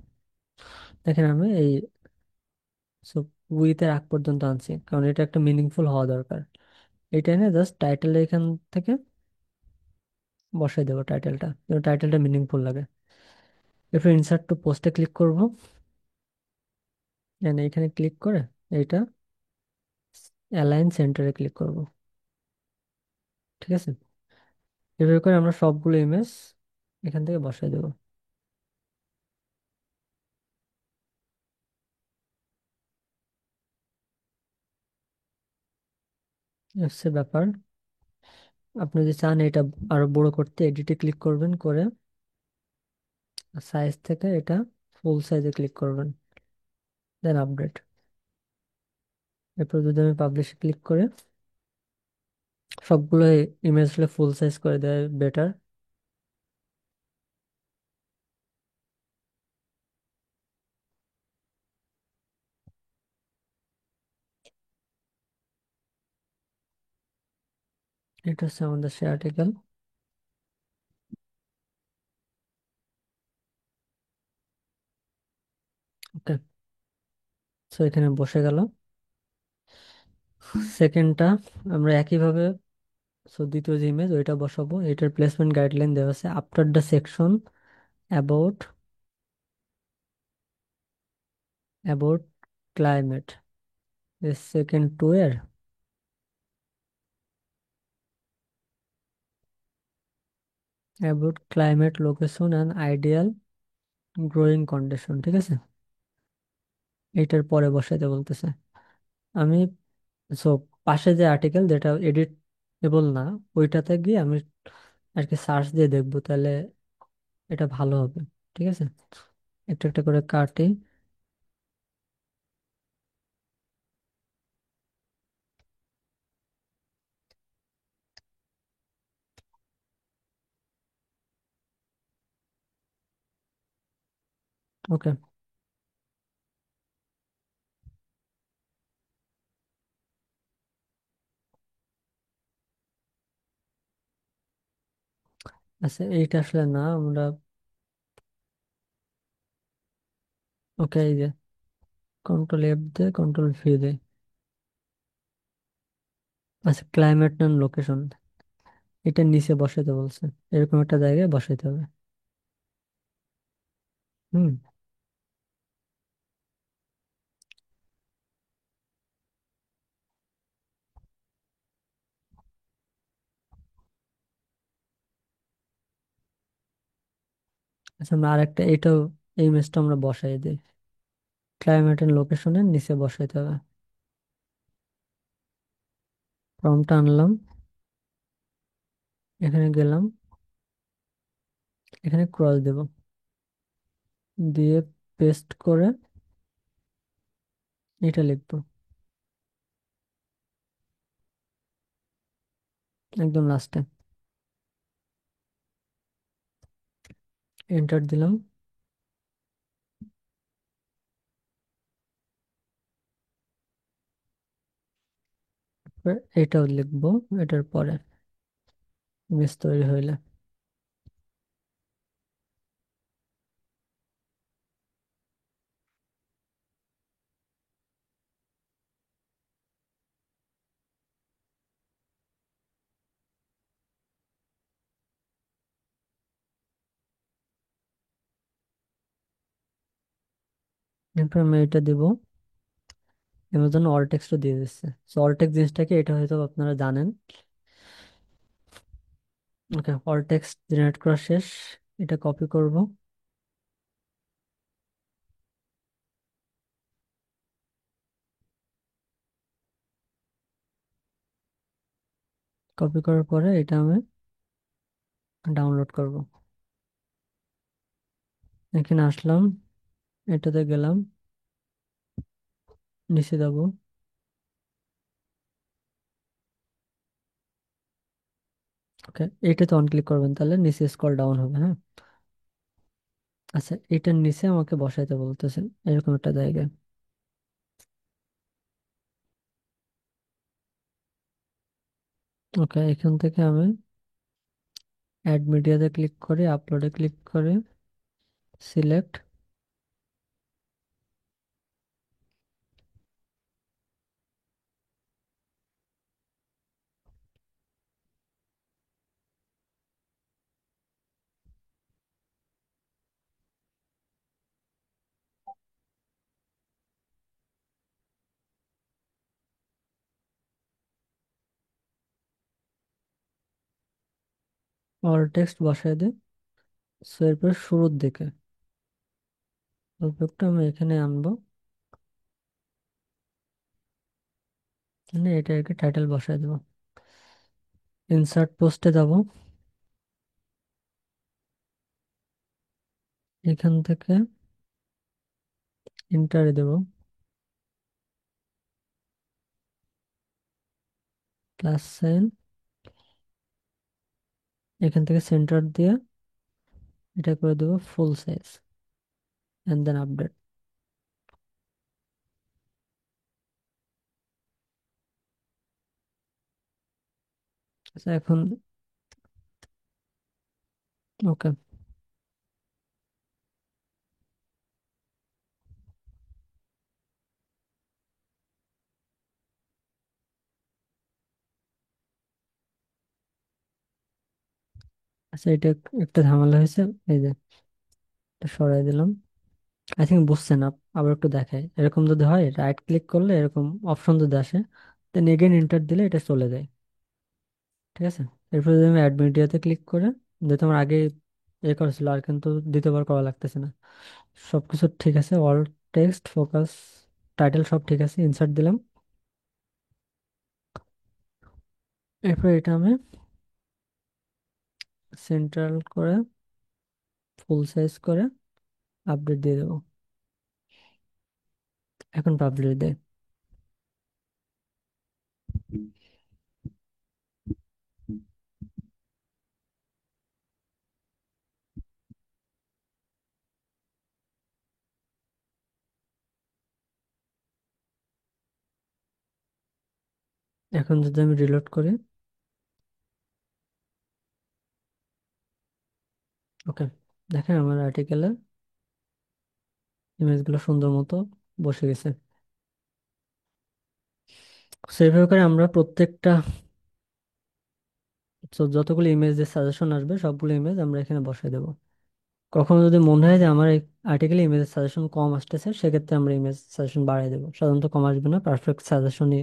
দেখেন আমি এই উইথের আগ পর্যন্ত আনছি, কারণ এটা একটা মিনিংফুল হওয়া দরকার। এটা এনে জাস্ট টাইটেল এখান থেকে বসাই দেবো, টাইটেলটা, টাইটেলটা মিনিংফুল লাগে। এরপর ইনসার্ট টু পোস্টে ক্লিক করব, এখানে ক্লিক করে এইটা অ্যালাইন সেন্টারে ক্লিক করব। ঠিক আছে, এভাবে করে আমরা সবগুলো ইমেজ এখান থেকে বসাই দেবো। এই হচ্ছে ব্যাপার। আপনি যদি চান এটা আরো বড় করতে, এডিটে ক্লিক করবেন, করে সাইজ থেকে এটা ফুল সাইজে ক্লিক করবেন, দেন আপডেট। এরপর যদি আমি পাবলিশে ক্লিক করে সবগুলো ইমেজ ফুল সাইজ করে দেয় বেটার। এটা হচ্ছে আমাদের সে আর্টিকেল। ওকে, সো এখানে বসে গেল। সেকেন্ডটা আমরা একইভাবে, সো দ্বিতীয় যে ইমেজ ওইটা বসাবো। এটার প্লেসমেন্ট গাইডলাইন দেওয়া আছে after the section about about climate, second two এর about climate location and ideal growing condition. ঠিক আছে, এইটার পরে বসাইতে বলতেছে। আমি সো পাশে যে আর্টিকেল যেটা এডিটেবল না, ওইটাতে গিয়ে আমি আর কি সার্চ দিয়ে দেখবো, তাহলে এটা ভালো হবে। ঠিক আছে, একটা একটা করে কাটি। ওকে, আচ্ছা, এইটা আসলে না আমরা, ওকে, এই যে কন্ট্রোল এফ দে, কন্ট্রোল ভি দে, আচ্ছা, ক্লাইমেট অ্যান্ড লোকেশন, এটা নিচে বসাইতে বলছে, এরকম একটা জায়গায় বসাইতে হবে। হুম। আচ্ছা, আমরা আরেকটা এটাও, এই ইমেজটা আমরা বসাই দিই, ক্লাইমেট এন্ড লোকেশনের নিচে বসাইতে হবে। প্রম্পট আনলাম, এখানে গেলাম, এখানে ক্রস দেব, দিয়ে পেস্ট করে এটা লিখবো একদম লাস্টে, এন্টার দিলাম। এবার এটাও লিখবো এটার পরে, ইমেজ তৈরি হইলে। এরপর আমি এটা দিব, এর জন্য অল টেক্সটও দিয়ে দিচ্ছে। সো অল টেক্সট জিনিসটাকে, এটা হয়তো আপনারা জানেন। ওকে, অল টেক্সট জেনারেট করা শেষ। এটা কপি করব, কপি করার পরে এটা আমি ডাউনলোড করব। এখানে আসলাম, এটাতে গেলাম, নিচে যাব। ওকে, এটাতে অন ক্লিক করবেন, তাহলে নিচে স্ক্রল ডাউন হবে, হ্যাঁ। আচ্ছা, এটার নিচে আমাকে বসাইতে বলতেছেন এরকম একটা জায়গায়। ওকে, এখান থেকে আমি অ্যাড মিডিয়াতে ক্লিক করে, আপলোডে ক্লিক করে, সিলেক্ট, অল টেক্সট বসাই দিই। সো এরপর শুরুর দিকে অল্প একটু আমি এখানে আনবো, মানে এটাকে টাইটেল বসাই দেবো। ইনসার্ট পোস্টে যাব, এখান থেকে ইন্টারে দেব, প্লাস সাইন, এখান থেকে সেন্টার দিয়ে এটা করে দেবো full size, and then update. আচ্ছা এখন, ওকে, আচ্ছা এটা একটা ঝামেলা হয়েছে, এই যে এটা সরাই দিলাম। আই থিঙ্ক বুঝছেন আবার একটু দেখাই, এরকম যদি হয় রাইট ক্লিক করলে এরকম অপশন যদি আসে, দেন এগেন এন্টার দিলে এটা চলে যায়। ঠিক আছে, এরপর যদি আমি অ্যাড মিডিয়াতে ক্লিক করে, যেহেতু আমার আগে এ করেছিল আর কিন্তু দ্বিতীয়বার করা লাগতেছে না, সবকিছু ঠিক আছে, অল টেক্সট ফোকাস টাইটেল সব ঠিক আছে, ইনসার্ট দিলাম। এরপর এটা আমি সেন্ট্রাল করে ফুল সাইজ করে আপডেট দিয়ে দেবো। এখন পাবলিশ দেয়। এখন যদি আমি রিলোড করি, ওকে, দেখেন আমার আর্টিকেলে ইমেজগুলো সুন্দর মতো বসে গেছে। সেইভাবে করে আমরা প্রত্যেকটা, তো যতগুলো ইমেজের সাজেশন আসবে সবগুলো ইমেজ আমরা এখানে বসাই দেবো। কখনো যদি মনে হয় যে আমার এই আর্টিকেলে ইমেজের সাজেশন কম আসতেছে, সেক্ষেত্রে আমরা ইমেজ সাজেশন বাড়াই দেবো। সাধারণত কম আসবে না, পারফেক্ট সাজেশনই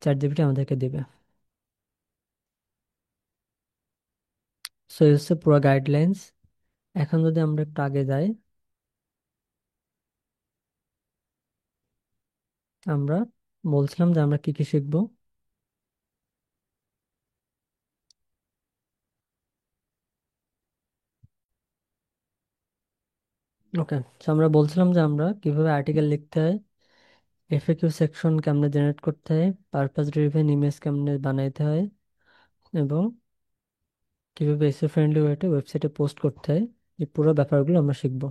চ্যাট জিপিটি আমাদেরকে দিবে। সো এই হচ্ছে পুরো গাইডলাইন্স। এখন যদি আমরা একটু আগে যাই, আমরা বলছিলাম যে আমরা কি কি শিখবো। ওকে, তো আমরা বলছিলাম যে আমরা কিভাবে আর্টিকেল লিখতে হয়, এফএকিউ সেকশন কেমনে জেনারেট করতে হয়, পারপাস ড্রিভেন ইমেজ কেমনে বানাইতে হয়, এবং কিভাবে এসে ফ্রেন্ডলি ওয়েতে ওয়েবসাইটে পোস্ট করতে হয়। এই পুরো ব্যাপারগুলো আমরা শিখবো।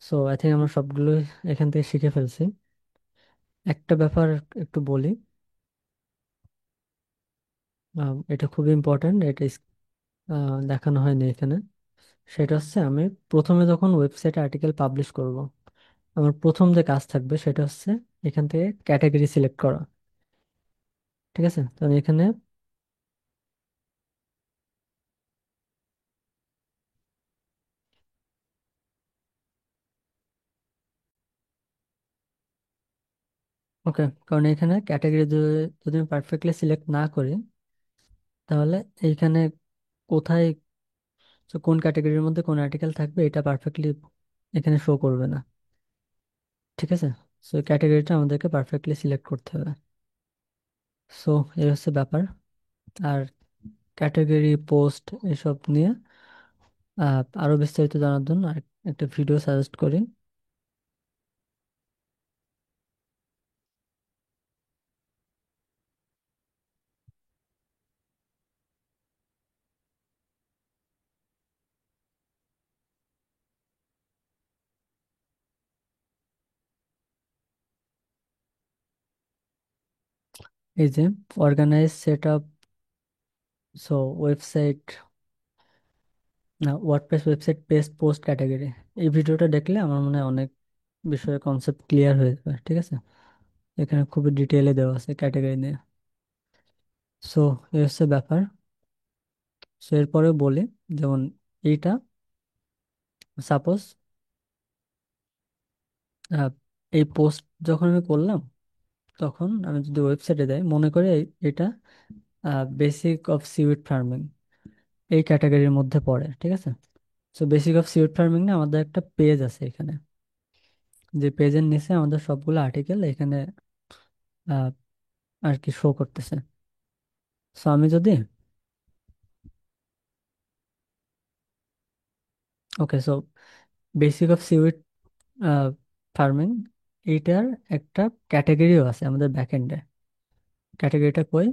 সো আই থিঙ্ক আমরা সবগুলো এখান থেকে শিখে ফেলছি। একটা ব্যাপার একটু বলি, এটা খুবই ইম্পর্ট্যান্ট, এটা দেখানো হয়নি এখানে। সেটা হচ্ছে আমি প্রথমে যখন ওয়েবসাইটে আর্টিকেল পাবলিশ করব, আমার প্রথম যে কাজ থাকবে সেটা হচ্ছে এখান থেকে ক্যাটাগরি সিলেক্ট করা। ঠিক আছে, তো আমি এখানে, ওকে, কারণ এখানে ক্যাটাগরি যদি আমি পারফেক্টলি সিলেক্ট না করি, তাহলে এইখানে কোথায়, তো কোন ক্যাটাগরির মধ্যে কোন আর্টিকেল থাকবে এটা পারফেক্টলি এখানে শো করবে না। ঠিক আছে, সো ক্যাটাগরিটা আমাদেরকে পারফেক্টলি সিলেক্ট করতে হবে। সো এই হচ্ছে ব্যাপার। আর ক্যাটাগরি পোস্ট এসব নিয়ে আরো বিস্তারিত জানার জন্য একটা ভিডিও সাজেস্ট করি। এই যে organize set up, so website, না, WordPress website page post category, এই ভিডিওটা দেখলে আমার মনে হয় অনেক বিষয়ে কনসেপ্ট ক্লিয়ার হয়ে যাবে। ঠিক আছে, এখানে খুবই ডিটেইলে দেওয়া আছে ক্যাটাগরি নিয়ে। সো এই হচ্ছে ব্যাপার। সো এরপরে বলি, যেমন এইটা সাপোজ এই পোস্ট যখন আমি করলাম, তখন আমি যদি ওয়েবসাইটে যাই, মনে করি এটা বেসিক অফ সিউইড ফার্মিং এই ক্যাটাগরির মধ্যে পড়ে। ঠিক আছে, তো বেসিক অফ সিউইড ফার্মিং না, আমাদের একটা পেজ আছে এখানে, যে পেজের নিচে আমাদের সবগুলো আর্টিকেল এখানে আহ, আর কি শো করতেছে। সো আমি যদি, okay, so basic of seaweed farming, এইটার একটা ক্যাটাগরিও আছে আমাদের ব্যাকএন্ডে। ক্যাটাগরিটা কই,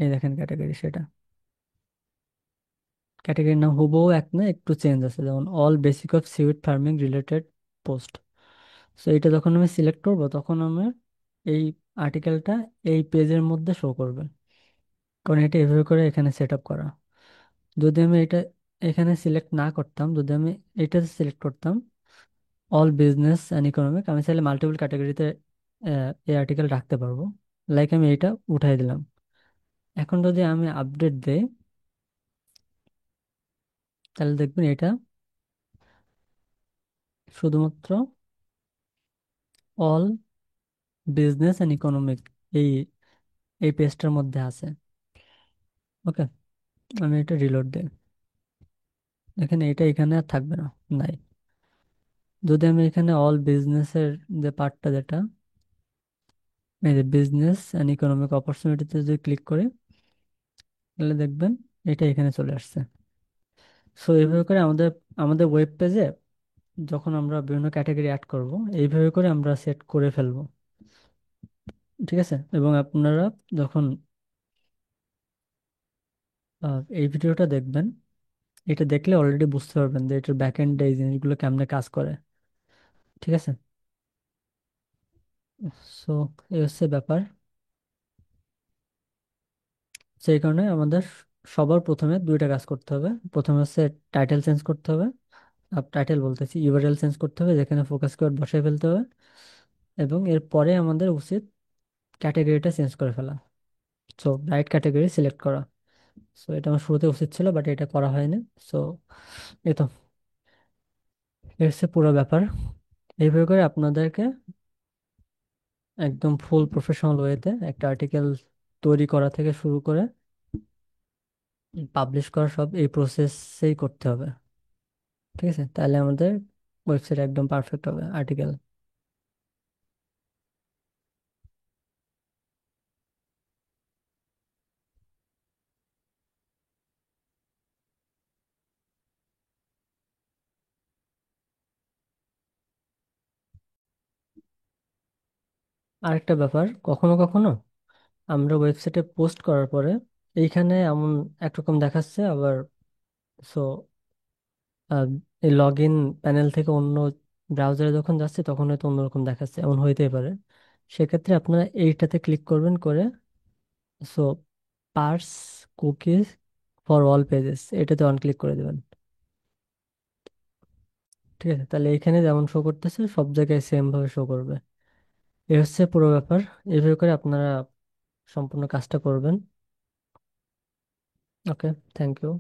এই দেখেন ক্যাটাগরি, সেটা ক্যাটাগরির নাম হুবহু এক না, একটু চেঞ্জ আছে, যেমন all basic of seaweed farming related post. So এটা যখন আমি সিলেক্ট করব, তখন আমার এই আর্টিকেলটা এই পেজের মধ্যে শো করবে, কারণ এটা এভাবে করে এখানে সেট আপ করা। যদি আমি এটা এখানে সিলেক্ট না করতাম, যদি আমি এটা সিলেক্ট করতাম অল বিজনেস অ্যান্ড ইকোনমিক, আমি চাইলে মাল্টিপল ক্যাটাগরিতে এই আর্টিকেল রাখতে পারবো। লাইক আমি এটা উঠাই দিলাম। এখন যদি আমি আপডেট দেই, তাহলে দেখবেন এটা শুধুমাত্র অল বিজনেস অ্যান্ড ইকোনমিক এই এই পেজটার মধ্যে আছে। ওকে, আমি এটা রিলোড দিই, দেখেন এটা এখানে আর থাকবে না, নাই। যদি আমি এখানে অল বিজনেসের যে পার্টটা, যেটা এই যে বিজনেস অ্যান্ড ইকোনমিক অপরচুনিটিতে যদি ক্লিক করি, তাহলে দেখবেন এটা এখানে চলে আসছে। সো এইভাবে করে আমাদের আমাদের ওয়েব পেজে যখন আমরা বিভিন্ন ক্যাটাগরি অ্যাড করব, এইভাবে করে আমরা সেট করে ফেলবো। ঠিক আছে, এবং আপনারা যখন এই ভিডিওটা দেখবেন, এটা দেখলে অলরেডি বুঝতে পারবেন যে এটার ব্যাক এন্ডে এই জিনিসগুলো কেমনে কাজ করে। ঠিক আছে, সো এই হচ্ছে ব্যাপার। সেই কারণে আমাদের সবার প্রথমে দুইটা কাজ করতে হবে। প্রথমে হচ্ছে টাইটেল চেঞ্জ করতে হবে, টাইটেল বলতেছি, ইউআরএল চেঞ্জ করতে হবে, যেখানে ফোকাস কিওয়ার্ড বসাই ফেলতে হবে। এবং এরপরে আমাদের উচিত ক্যাটাগরিটা চেঞ্জ করে ফেলা। সো রাইট ক্যাটাগরি সিলেক্ট করা। সো এটা আমার শুরুতে উচিত ছিল, বাট এটা করা হয়নি। সো এই তো, এই হচ্ছে পুরো ব্যাপার। এইভাবে করে আপনাদেরকে একদম ফুল প্রফেশনাল ওয়েতে একটা আর্টিকেল তৈরি করা থেকে শুরু করে পাবলিশ করা সব এই প্রসেসেই করতে হবে। ঠিক আছে, তাহলে আমাদের ওয়েবসাইট একদম পারফেক্ট হবে আর্টিকেল। আরেকটা ব্যাপার, কখনো কখনো আমরা ওয়েবসাইটে পোস্ট করার পরে এইখানে এমন একরকম দেখাচ্ছে, আবার সো এই লগ ইন প্যানেল থেকে অন্য ব্রাউজারে যখন যাচ্ছে তখন হয়তো অন্যরকম দেখাচ্ছে, এমন হইতেই পারে। সেক্ষেত্রে আপনারা এইটাতে ক্লিক করবেন করে, so parse cookies for all pages এটাতে অন ক্লিক করে দেবেন। ঠিক আছে, তাহলে এইখানে যেমন শো করতেছে সব জায়গায় সেম ভাবে শো করবে। এই হচ্ছে পুরো ব্যাপার। এইভাবে করে আপনারা সম্পূর্ণ কাজটা করবেন। ওকে, থ্যাংক ইউ।